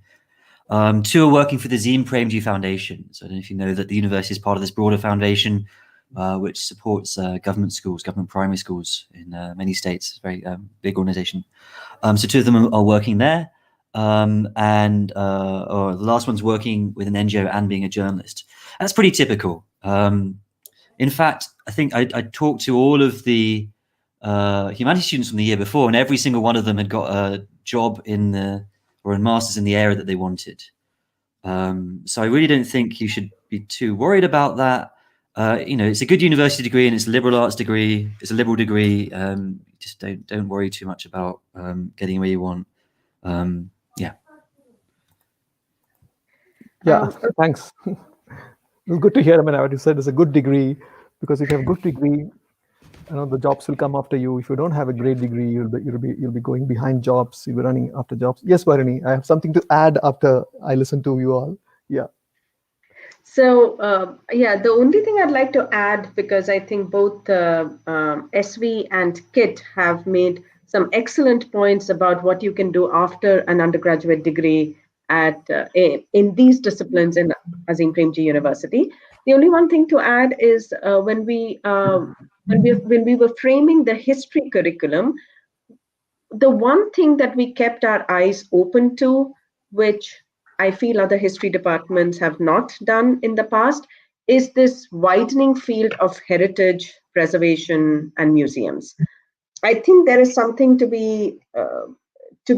2 are working for the Azim Premji Foundation. So I don't know if you know that the university is part of this broader foundation which supports government schools, government primary schools in many states. Very big organisation. So 2 of them are working there. Or the last one's working with an NGO and being a journalist. That's pretty typical. In fact, I think I talked to all of the humanities students from the year before, and every single one of them had got a job in masters in the area that they wanted. So I really don't think you should be too worried about that. It's a good university degree and it's a liberal arts degree. It's a liberal degree. Just don't worry too much about getting where you want. Thanks. It's good to hear. I mean, what you said is a good degree, because if you have a good degree, the jobs will come after you. If you don't have a great degree, you'll be going behind jobs. You'll be running after jobs. Yes, Varuni, I have something to add after I listen to you all. Yeah. So the only thing I'd like to add, because I think both SV and Kit have made some excellent points about what you can do after an undergraduate degree in these disciplines in Azim Premji University. The only one thing to add is when we were framing the history curriculum, the one thing that we kept our eyes open to, which I feel other history departments have not done in the past, is this widening field of heritage preservation and museums. I think there is something to be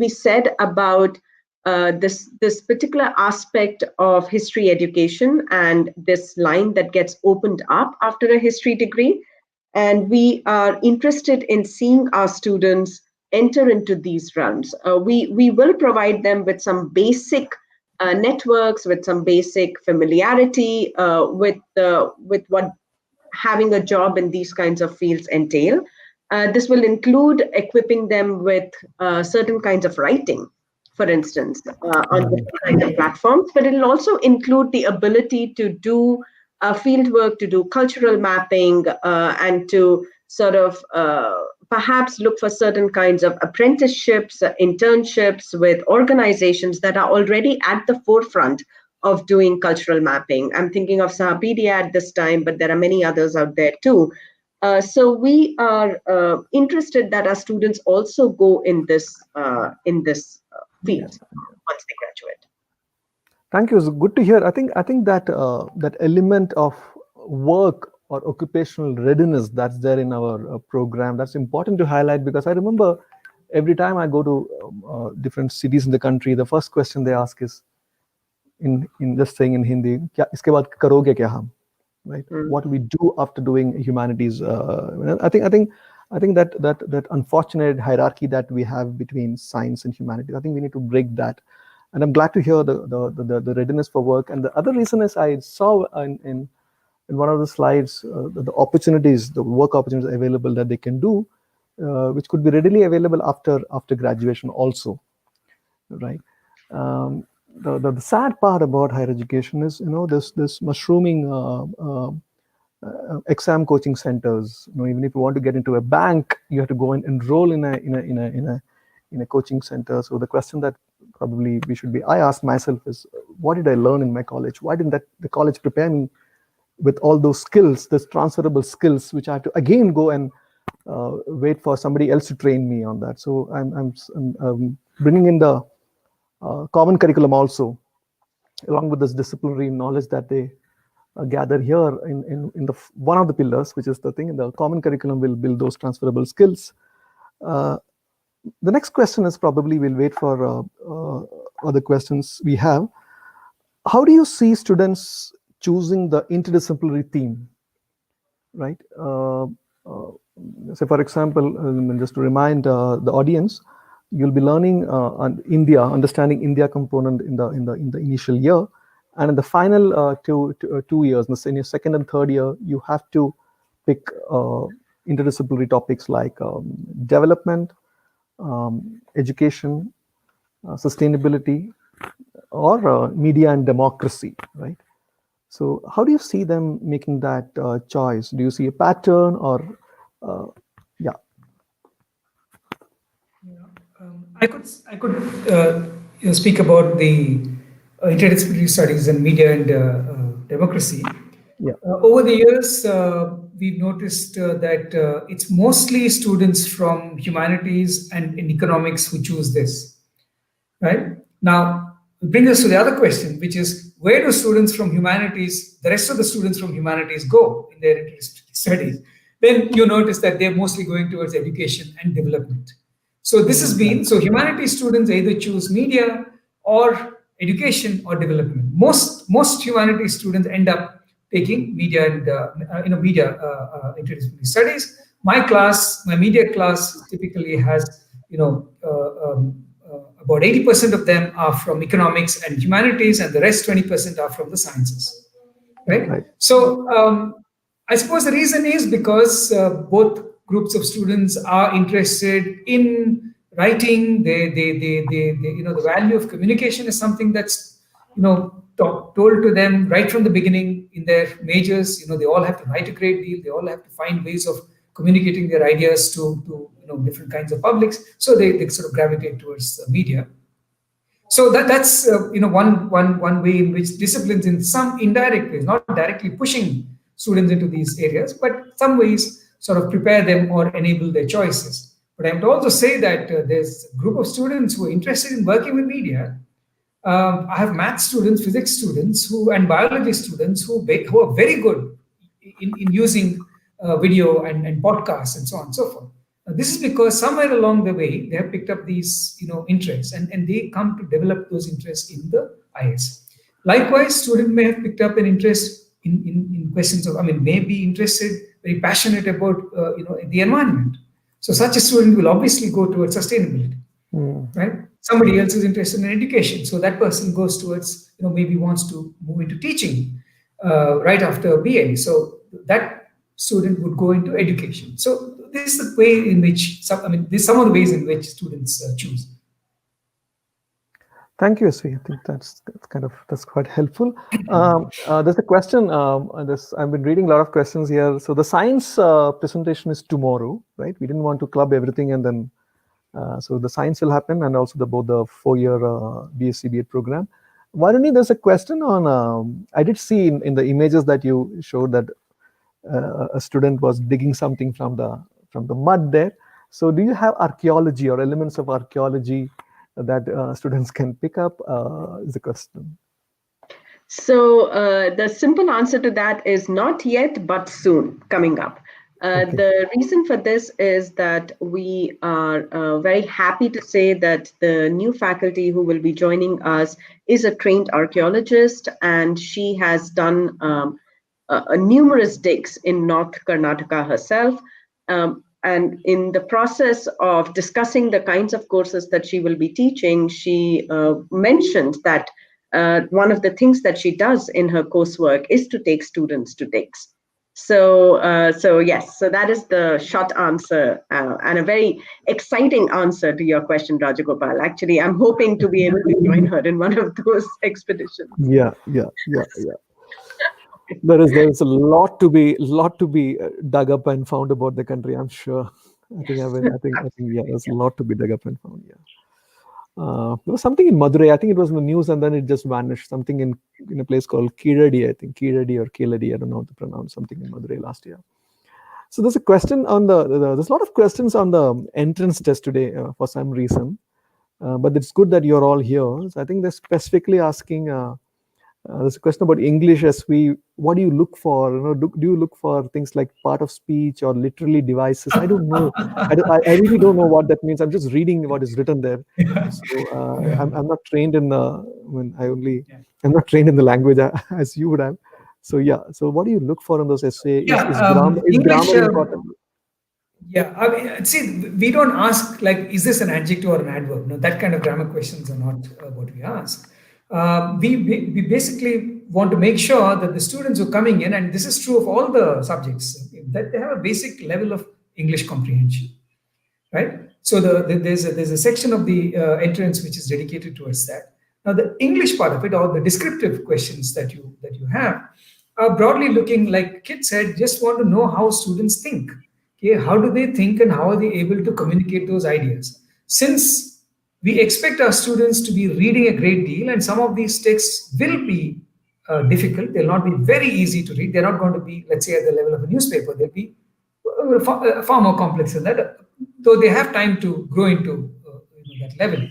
said about this particular aspect of history education and this line that gets opened up after a history degree. And we are interested in seeing our students enter into these realms. We will provide them with some basic networks, with some basic familiarity with what having a job in these kinds of fields entail. This will include equipping them with certain kinds of writing, for instance, on different kinds of platforms, but it will also include the ability to do field work, to do cultural mapping, and to sort of perhaps look for certain kinds of apprenticeships, internships with organizations that are already at the forefront of doing cultural mapping. I'm thinking of Sahapedia at this time, but there are many others out there too. So we are interested that our students also go in this field once they graduate. Thank you. It's good to hear. I think that that element of work or occupational readiness that's there in our program, that's important to highlight, because I remember every time I go to different cities in the country, the first question they ask is in just saying in Hindi, "Iske baad karoge kya hum?" Right? What we do after doing humanities. I think that unfortunate hierarchy that we have between science and humanities, I think we need to break that. And I'm glad to hear the readiness for work. And the other reason is I saw in one of the slides the opportunities, the work opportunities available that they can do, which could be readily available after graduation also, right? The sad part about higher education is, this mushrooming exam coaching centers. Even if you want to get into a bank, you have to go and enroll in a coaching center. So the question that probably I ask myself is, what did I learn in my college? Why didn't the college prepare me with all those skills, those transferable skills, which I have to again go and wait for somebody else to train me on that? So I'm bringing in the common curriculum also, along with this disciplinary knowledge that they gather here in the one of the pillars, which is the thing, the common curriculum will build those transferable skills. The next question is probably, we'll wait for other questions we have. How do you see students choosing the interdisciplinary theme, right? So for example, just to remind the audience, you'll be learning on India, understanding India component in the initial year, and in the final 2 years, in your second and third year, you have to pick interdisciplinary topics like development, education, sustainability, or media and democracy, right? So how do you see them making that choice? Do you see a pattern, or yeah? I could speak about the interdisciplinary studies in media and democracy. Yeah. Over the years, we've noticed that it's mostly students from humanities and in economics who choose this. Right? Now, it brings us to the other question, which is, where do students from humanities, the rest of the students from humanities, go in their interdisciplinary studies? Then you notice that they're mostly going towards education and development. So this has been, so humanities students either choose media or education or development. Most humanities students end up taking media and media interdisciplinary studies. My media class typically has about 80% of them are from economics and humanities, and the rest 20% are from the sciences. Right? So I suppose the reason is because both groups of students are interested in writing. The value of communication is something that's told to them right from the beginning in their majors. They all have to write a great deal. They all have to find ways of communicating their ideas to different kinds of publics. So they sort of gravitate towards the media. So that's one way in which disciplines, in some indirect ways, not directly pushing students into these areas, but some ways sort of prepare them or enable their choices. But I have to also say that there's a group of students who are interested in working with media. I have math students, physics students, and biology students who are very good in using video and podcasts and so on and so forth. This is because somewhere along the way they have picked up these interests, and they come to develop those interests in the IS. Likewise, student may have picked up an interest in questions of, may be interested, very passionate about the environment. So such a student will obviously go towards sustainability, right? Somebody else is interested in education, so that person goes towards, maybe wants to move into teaching right after BA. So that student would go into education. So this is the way in which some of the ways in which students choose. Thank you, Sri. I think that's quite helpful. There's a question. I've been reading a lot of questions here. So the science presentation is tomorrow, right? We didn't want to club everything, and then so the science will happen, and also both the 4-year B.Sc B.Ed program. Varuni, there's a question on. I did see in the images that you showed that a student was digging something from the mud there. So do you have archaeology or elements of archaeology that students can pick up, is the question. So the simple answer to that is not yet, but soon, coming up. Okay. The reason for this is that we are very happy to say that the new faculty who will be joining us is a trained archaeologist, and she has done numerous digs in North Karnataka herself. And in the process of discussing the kinds of courses that she will be teaching, she mentioned that one of the things that she does in her coursework is to take students to digs. So yes, so that is the short answer and a very exciting answer to your question, Rajagopal. Actually, I'm hoping to be able to join her in one of those expeditions. Yeah. There is a lot to be dug up and found about the country, I'm sure. I think yeah, there's a lot to be dug up and found. Yeah. There was something in Madurai. I think it was in the news, and then it just vanished. Something in a place called Kiradi, I think Kiradi or Keladi. I don't know how to pronounce something in Madurai last year. So there's a question on there's a lot of questions on the entrance test today for some reason, but it's good that you're all here. So I think they're specifically asking. There's a question about English SV. What do you look for? Do you look for things like part of speech or literally devices? I don't know. I really don't know what that means. I'm just reading what is written there. So I'm not trained in I'm not trained in the language as you would have. So yeah. So what do you look for in those essay? Is English. grammar important? Yeah, I mean, see, we don't ask like, is this an adjective or an adverb? No, that kind of grammar questions are not what we ask. We basically want to make sure that the students who are coming in, and this is true of all the subjects, that they have a basic level of English comprehension, right? So there's a section of the entrance which is dedicated towards that. Now, the English part of it, or the descriptive questions that you have, are broadly looking, like Kit said, just want to know how students think. Okay, how do they think and how are they able to communicate those ideas? Since we expect our students to be reading a great deal, and some of these texts will be difficult, they'll not be very easy to read. They're not going to be, let's say, at the level of a newspaper. They'll be far more complex than that, though they have time to grow into that level.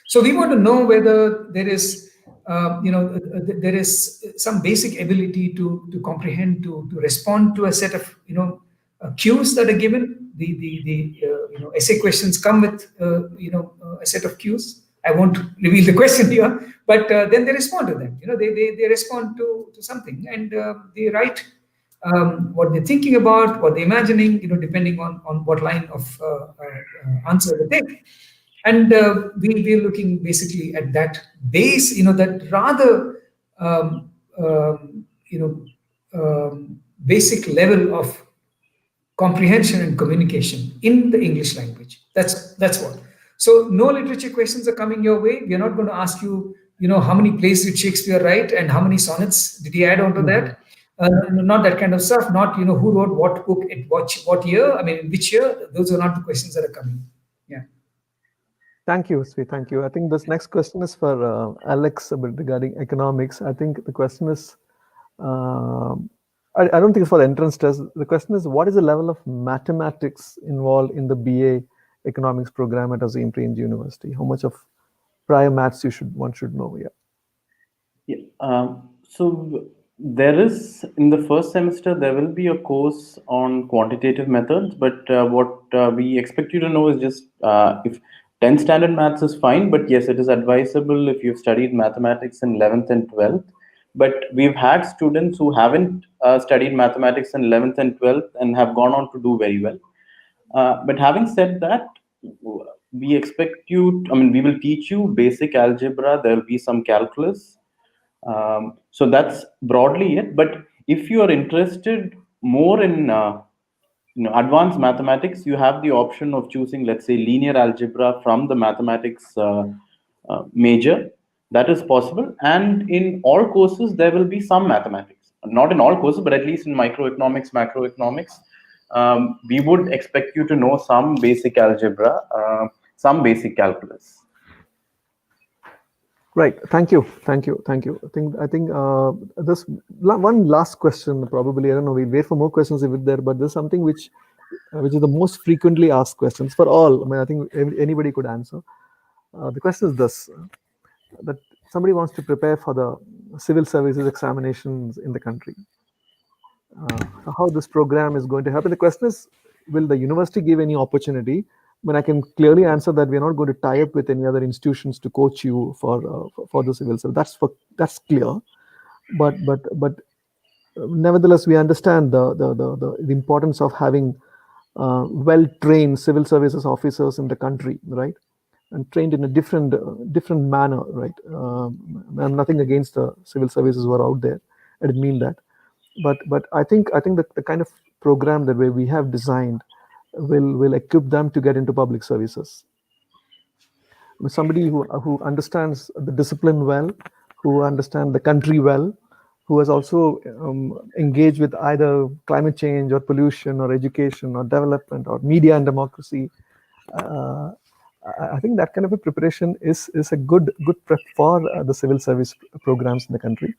So we want to know whether there is, there is some basic ability to comprehend, to respond to a set of, cues that are given. The essay questions come with, a set of cues. I won't reveal the question here, but then they respond to that. They respond to something, and they write what they're thinking about, what they're imagining, depending on what line of answer they take. And we're looking basically at that base, that rather, basic level of comprehension and communication in the English language. That's what. So no literature questions are coming your way. We're not going to ask you, how many plays did Shakespeare write and how many sonnets did he add onto that? Not that kind of stuff. Not, who wrote what book at what year? I mean, which year? Those are not the questions that are coming. Yeah. Thank you, Sri. Thank you. I think this next question is for Alex regarding economics. I think the question is, I don't think it's for the entrance test. The question is, what is the level of mathematics involved in the BA economics program at Azim Premji University? How much of prior maths one should know? So there is, in the first semester, there will be a course on quantitative methods, but what we expect you to know is just if 10th standard maths is fine, but yes, it is advisable if you've studied mathematics in 11th and 12th. But we've had students who haven't studied mathematics in 11th and 12th and have gone on to do very well. But having said that, we expect you, we will teach you basic algebra, there will be some calculus. So that's broadly it. But if you are interested more in advanced mathematics, you have the option of choosing, let's say, linear algebra from the mathematics major. That is possible. And in all courses, there will be some mathematics. Not in all courses, but at least in microeconomics, macroeconomics, we would expect you to know some basic algebra, some basic calculus. Right. Thank you. I think this one last question, probably, I don't know, we'll wait for more questions if it's there, but there's something which is the most frequently asked questions for all. I think anybody could answer. The question is this, that somebody wants to prepare for the civil services examinations in the country. How this program is going to happen. The question is, will the university give any opportunity? I can clearly answer that we're not going to tie up with any other institutions to coach you for the civil service. That's clear. But nevertheless, we understand the importance of having well-trained civil services officers in the country, right? And trained in a different manner, right? I'm nothing against the civil services who are out there. I didn't mean that. But I think that the kind of program that we have designed will equip them to get into public services. Somebody who understands the discipline well, who understands the country well, who has also engaged with either climate change or pollution or education or development or media and democracy. I think that kind of a preparation is a good prep for the civil service programs in the country.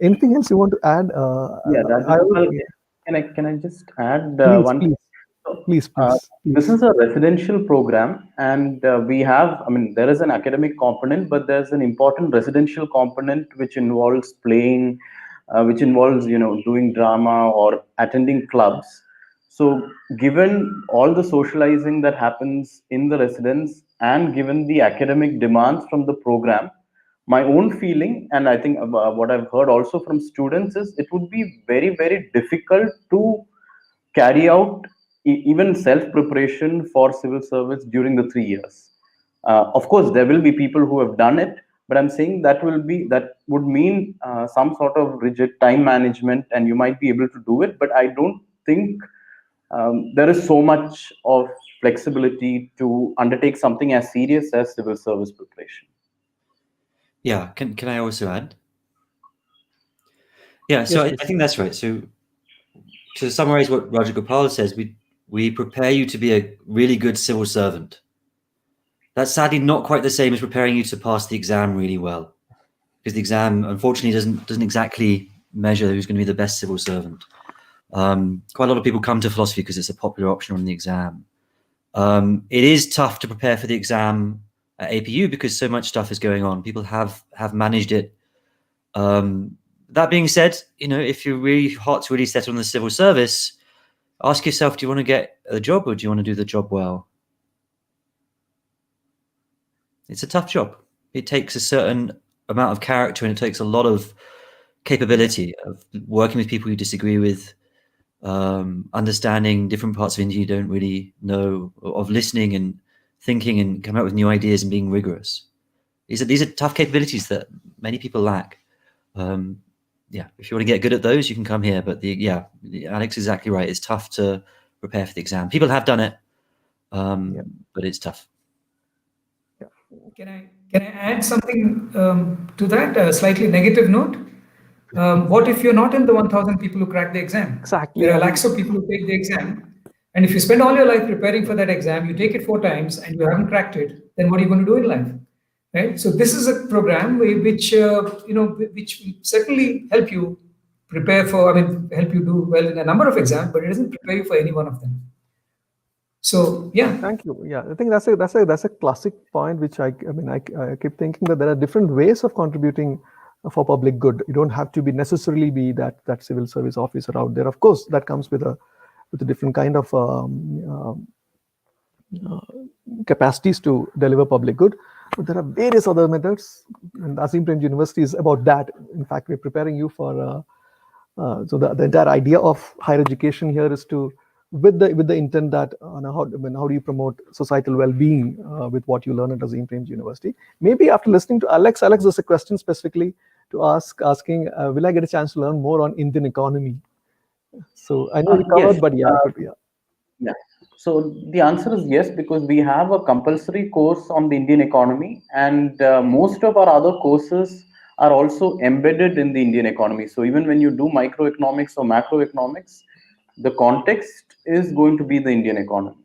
Anything else you want to add? Can I just add please, one? please. Please, This is a residential program, and we have, I mean, there is an academic component, but there's an important residential component which involves playing, which involves, doing drama or attending clubs. So, given all the socializing that happens in the residence and given the academic demands from the program, my own feeling, and I think what I've heard also from students, is it would be very, very difficult to carry out even self preparation for civil service during the 3 years. Of course, there will be people who have done it, but I'm saying that would mean some sort of rigid time management, and you might be able to do it. But I don't think there is so much of flexibility to undertake something as serious as civil service preparation. Yeah, can I also add? Yeah, so Yes, I think that's right. So to summarize what Raja Gopal says, we prepare you to be a really good civil servant. That's sadly not quite the same as preparing you to pass the exam really well, because the exam, unfortunately, doesn't exactly measure who's going to be the best civil servant. Quite a lot of people come to philosophy because it's a popular option on the exam. It is tough to prepare for the exam at APU because so much stuff is going on. People have managed it. That being said, if your heart's really set on the civil service, ask yourself, do you want to get a job or do you want to do the job well? It's a tough job. It takes a certain amount of character and it takes a lot of capability of working with people you disagree with, understanding different parts of India you don't really know, of listening and thinking and coming up with new ideas and being rigorous. These are tough capabilities that many people lack. If you want to get good at those, you can come here. But Alex is exactly right. It's tough to prepare for the exam. People have done it, but it's tough. Yeah. Can I add something to that? A slightly negative note. What if you're not in the 1,000 people who crack the exam? Exactly. There are lakhs of people who take the exam, and if you spend all your life preparing for that exam, you take it 4 times and you haven't cracked it, then what are you going to do in life? Right. So this is a program which will certainly help you prepare for. Help you do well in a number of exams, but it doesn't prepare you for any one of them. So yeah. Thank you. Yeah, I think that's a classic point, which I keep thinking that there are different ways of contributing for public good. You don't have to necessarily be that civil service officer out there. Of course, that comes with a different kind of capacities to deliver public good. But there are various other methods, and Azim Premji University is about that. In fact, we're preparing you for. So the entire idea of higher education here is to, with the intent that how do you promote societal well-being with what you learn at Azim Premji University. Maybe after listening to Alex, there's a question specifically to asking, will I get a chance to learn more on Indian economy? So I know we covered, Yes. but yeah. Yeah. So the answer is yes, because we have a compulsory course on the Indian economy, and most of our other courses are also embedded in the Indian economy. So even when you do microeconomics or macroeconomics, the context is going to be the Indian economy.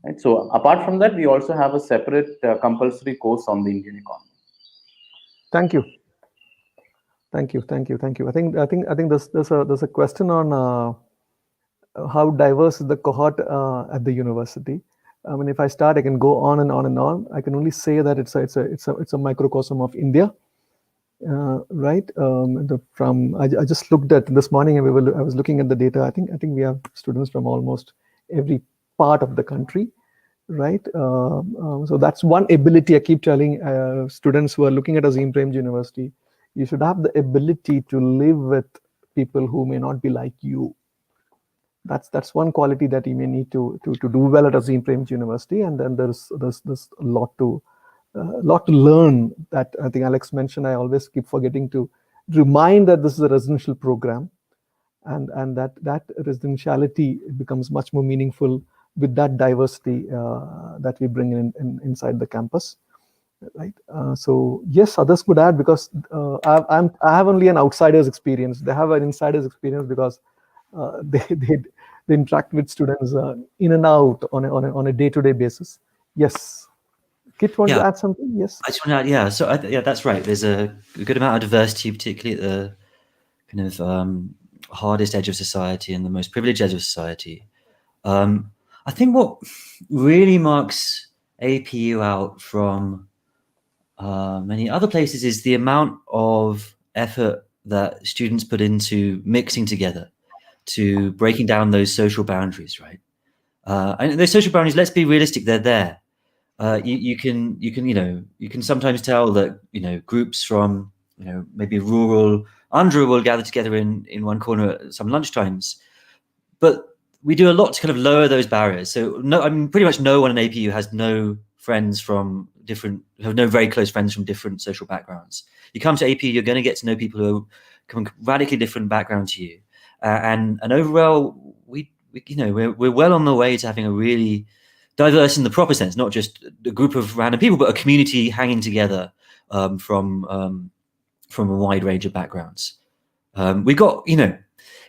Right? So apart from that, we also have a separate compulsory course on the Indian economy. Thank you. I think there's a question on how diverse is the cohort at the university. I mean, if I start, I can go on and on and on. I can only say that it's a microcosm of India, right? I just looked at this morning, and I was looking at the data. I think we have students from almost every part of the country, right? So that's one ability I keep telling students who are looking at Azim Premji University. You should have the ability to live with people who may not be like you. That's one quality that you may need to do well at Azim Premji University. And then there's a lot to learn that I think Alex mentioned. I always keep forgetting to remind that this is a residential program, and that residentiality becomes much more meaningful with that diversity that we bring in inside the campus. Right. So yes, others could add, because I have only an outsider's experience. They have an insider's experience because they interact with students in and out on a day-to-day basis. Yes. Kit, want to add something? Yes. I just want to add, yeah. So that's right. There's a good amount of diversity, particularly at the kind of hardest edge of society and the most privileged edge of society. I think what really marks APU out from many other places is the amount of effort that students put into mixing together, to breaking down those social boundaries, right? And those social boundaries, let's be realistic, they're there. You can sometimes tell that groups from maybe rural, under-rural gather together in one corner at some lunchtimes, but we do a lot to kind of lower those barriers. So pretty much no one in APU has no friends from have no very close friends from different social backgrounds. You come to APU, you're going to get to know people who are from radically different background to you, and overall we're well on the way to having a really diverse in the proper sense, not just a group of random people, but a community hanging together from a wide range of backgrounds. We've got,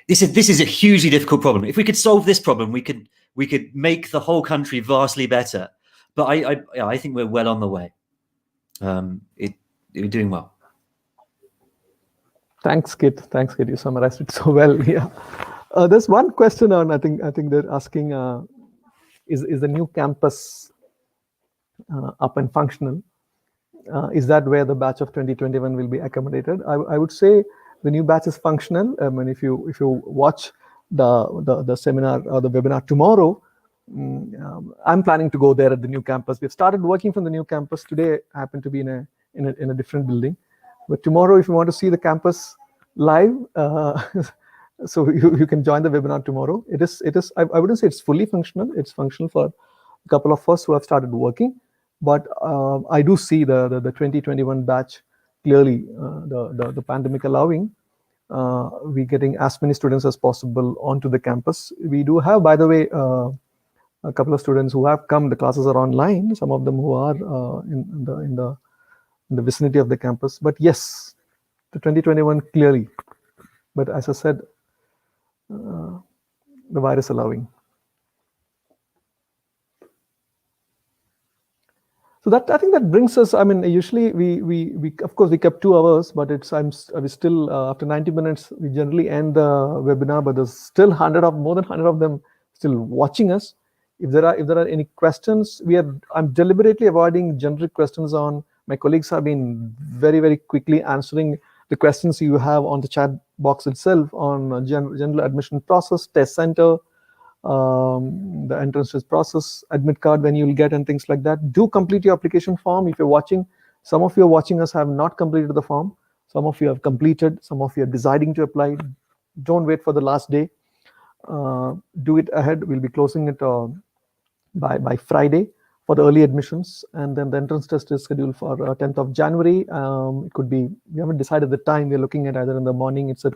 this is a hugely difficult problem. If we could solve this problem, we could make the whole country vastly better. But I think we're well on the way. We're doing well. Thanks, Kit. You summarized it so well. Yeah. There's one question on. I think they're asking. Is the new campus up and functional? Is that where the batch of 2021 will be accommodated? I would say the new batch is functional. I mean, if you watch the seminar or the webinar tomorrow, I'm planning to go there at the new campus. We've started working from the new campus today. I happen to be in a different building, but tomorrow, if you want to see the campus live, so you can join the webinar tomorrow. It is. I wouldn't say it's fully functional. It's functional for a couple of us who have started working, but I do see the 2021 batch clearly. The pandemic allowing, we getting as many students as possible onto the campus. We do have, by the way, a couple of students who have come. The classes are online. Some of them who are in the vicinity of the campus. But yes, the 2021 clearly. But as I said, the virus allowing. So that, I think that brings us. I mean, usually we of course we kept 2 hours, but we still after 90 minutes we generally end the webinar. But there's still more than 100 of them still watching us. If there are any questions, I'm deliberately avoiding generic questions on. My colleagues have been very, very quickly answering the questions you have on the chat box itself on general admission process, test center, the entrance test process, admit card when you'll get, and things like that. Do complete your application form. If you're watching, some of you are watching us have not completed the form. Some of you have completed. Some of you are deciding to apply. Don't wait for the last day. Do it ahead. We'll be closing it by Friday for the early admissions, and then the entrance test is scheduled for 10th of January. It could be, we haven't decided the time. We're looking at either in the morning. It's a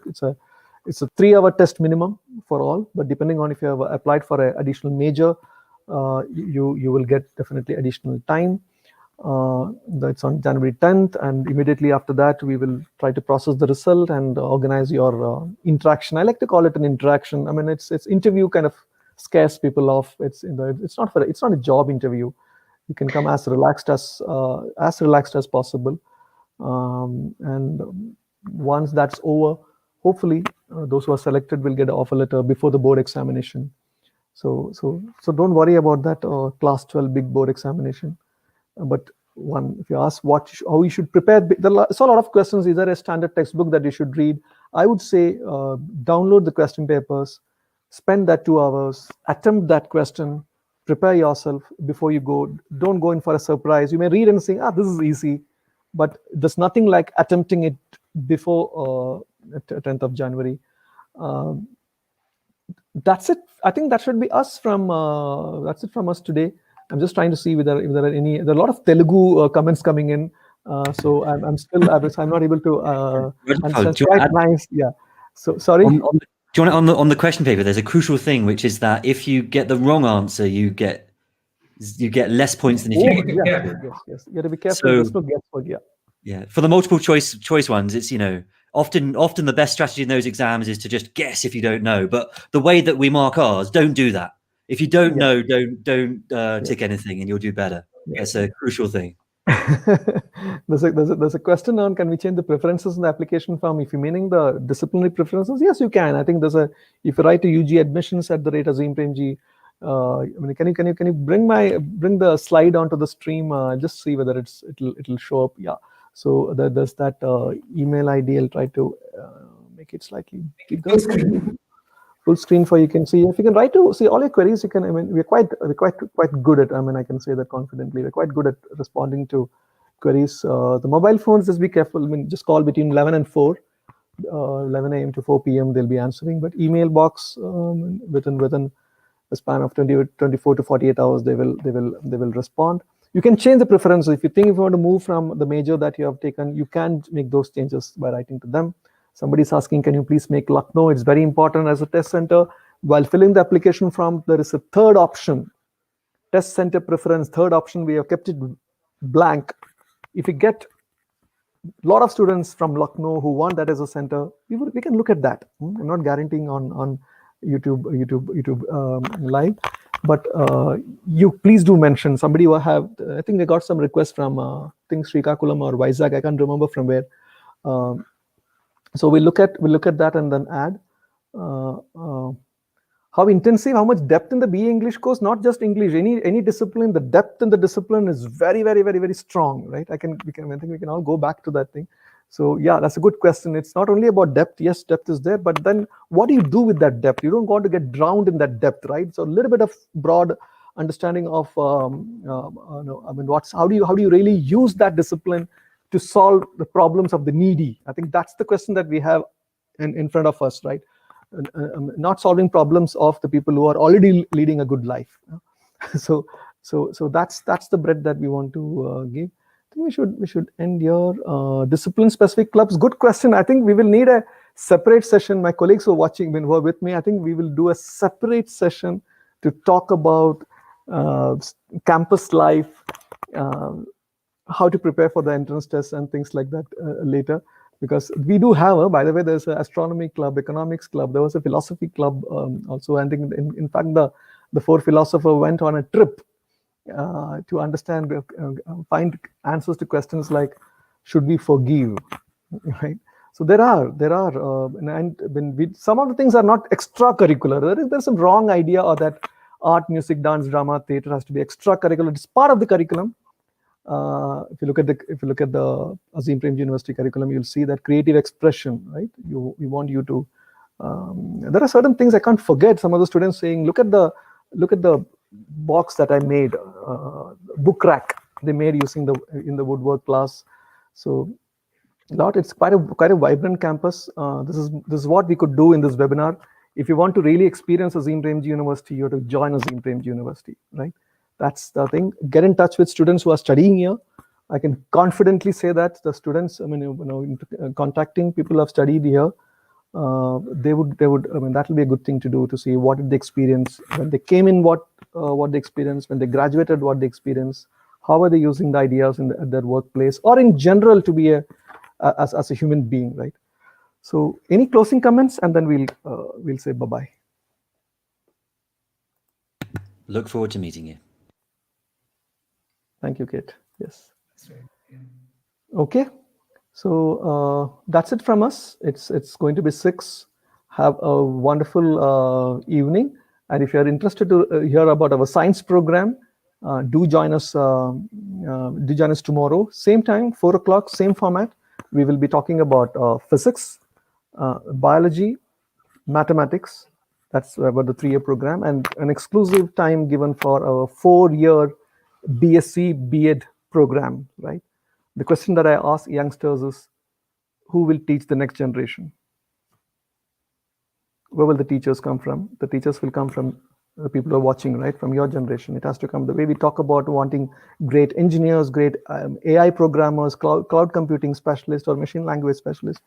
3-hour test minimum for all, but depending on if you have applied for an additional major, you will get definitely additional time. That's on January 10th, and immediately after that we will try to process the result and organize your interaction. I like to call it an interaction. I mean, it's interview kind of scares people off. It's not a job interview. You can come as relaxed as possible, and once that's over, hopefully those who are selected will get an offer letter before the board examination. So don't worry about that class 12 big board examination. But if you ask how you should prepare, there's a lot of questions. Is there a standard textbook that you should read? I would say download the question papers, spend that 2 hours, attempt that question, prepare yourself before you go. Don't go in for a surprise. You may read and think, this is easy, but there's nothing like attempting it before 10th of January. That's it. I think that should be us that's it from us today. I'm just trying to see if there are any. There are a lot of Telugu comments coming in, so I'm not able to understand. Quite nice, yeah. So sorry. Do you want it on the question paper? There's a crucial thing, which is that if you get the wrong answer, you get less points than if you get. Yes. You got to be careful. There's no guesswork. Yeah. For the multiple choice ones, it's often the best strategy in those exams is to just guess if you don't know. But the way that we mark ours, don't do that. If you don't know, don't tick anything, and you'll do better. It's a crucial thing. There's a question on, can we change the preferences in the application form? If you're meaning the disciplinary preferences, yes, you can. I think if you write to UG admissions @Azim Premji, I mean, can you bring the slide onto the stream? Just see whether it'll show up. Yeah. So there's that email ID. I'll try to make it slightly bigger. Full screen for you can see. If you can write to see all your queries, you can. I mean, we're quite good at. I mean, I can say that confidently. We're quite good at responding to queries. The mobile phones, just be careful. I mean, just call between 11 and 4. 11 a.m. to 4 p.m. they'll be answering, but email box within a span of 24 to 48 hours they will respond. You can change the preference. If you think if you want to move from the major that you have taken, you can make those changes by writing to them. Somebody's asking, can you please make Lucknow? It's very important as a test center. While filling the application form, there is a third option, test center preference. Third option, we have kept it blank. If you get a lot of students from Lucknow who want that as a center, we can look at that. I'm not guaranteeing on YouTube live, but you please do mention. Somebody will have, I think they got some requests from I think Srikakulam or Vizag, I can't remember from where. So we'll look at that and then add how intensive, how much depth in the BA English course. Not just English, any discipline. The depth in the discipline is very strong, right? I think we can all go back to that thing. So yeah, that's a good question. It's not only about depth. Yes, depth is there, but then what do you do with that depth? You don't want to get drowned in that depth, right? So a little bit of broad understanding of I mean, how do you really use that discipline to solve the problems of the needy? I think that's the question that we have in front of us, right? Not solving problems of the people who are already leading a good life. So that's the breadth that we want to give. I think we should end here. Discipline specific clubs. Good question. I think we will need a separate session. My colleagues who are watching, who are with me, I think we will do a separate session to talk about campus life, how to prepare for the entrance tests and things like that later. Because we do have, by the way, there's an astronomy club, economics club. There was a philosophy club also. I think, in fact, the 4 philosophers went on a trip to understand, find answers to questions like, should we forgive, right? So there are, and when some of the things are not extracurricular. There's some wrong idea, or that art, music, dance, drama, theater has to be extracurricular. It's part of the curriculum. If you look at the Azim Premji University curriculum, you'll see that creative expression, right? We want you to. There are certain things I can't forget. Some of the students saying, look at the box that I made, book rack they made using in the woodwork class. So it's quite a vibrant campus. This is what we could do in this webinar. If you want to really experience Azim Premji University, you have to join Azim Premji University, right? That's the thing. Get in touch with students who are studying here. I can confidently say that the students, I mean, contacting people who have studied here, they would. I mean, that will be a good thing to do, to see what did they experience when they came in, what they experienced when they graduated, what they experienced, how are they using the ideas at their workplace, or in general to be as a human being, right? So, any closing comments, and then we'll say bye bye. Look forward to meeting you. Thank you, Kate. Yes. That's right. Yeah. Okay. So that's it from us. It's going to be 6. Have a wonderful evening. And if you are interested to hear about our science program, do join us. Do join us tomorrow, same time, 4 o'clock, same format. We will be talking about physics, biology, mathematics. That's about the 3-year program, and an exclusive time given for our 4-year B.Sc B.Ed program, right? The question that I ask youngsters is, who will teach the next generation? Where will the teachers come from? The teachers will come from the people who are watching, right? From your generation. It has to come. The way we talk about wanting great engineers, great AI programmers, cloud computing specialists, or machine language specialists,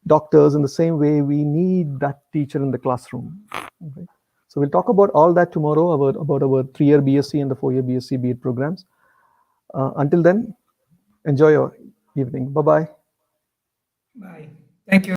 doctors, in the same way, we need that teacher in the classroom. Okay? So we'll talk about all that tomorrow, about our 3-year B.Sc and the 4-year B.Sc B.Ed programs. Until then, enjoy your evening. Bye-bye. Bye. Thank you.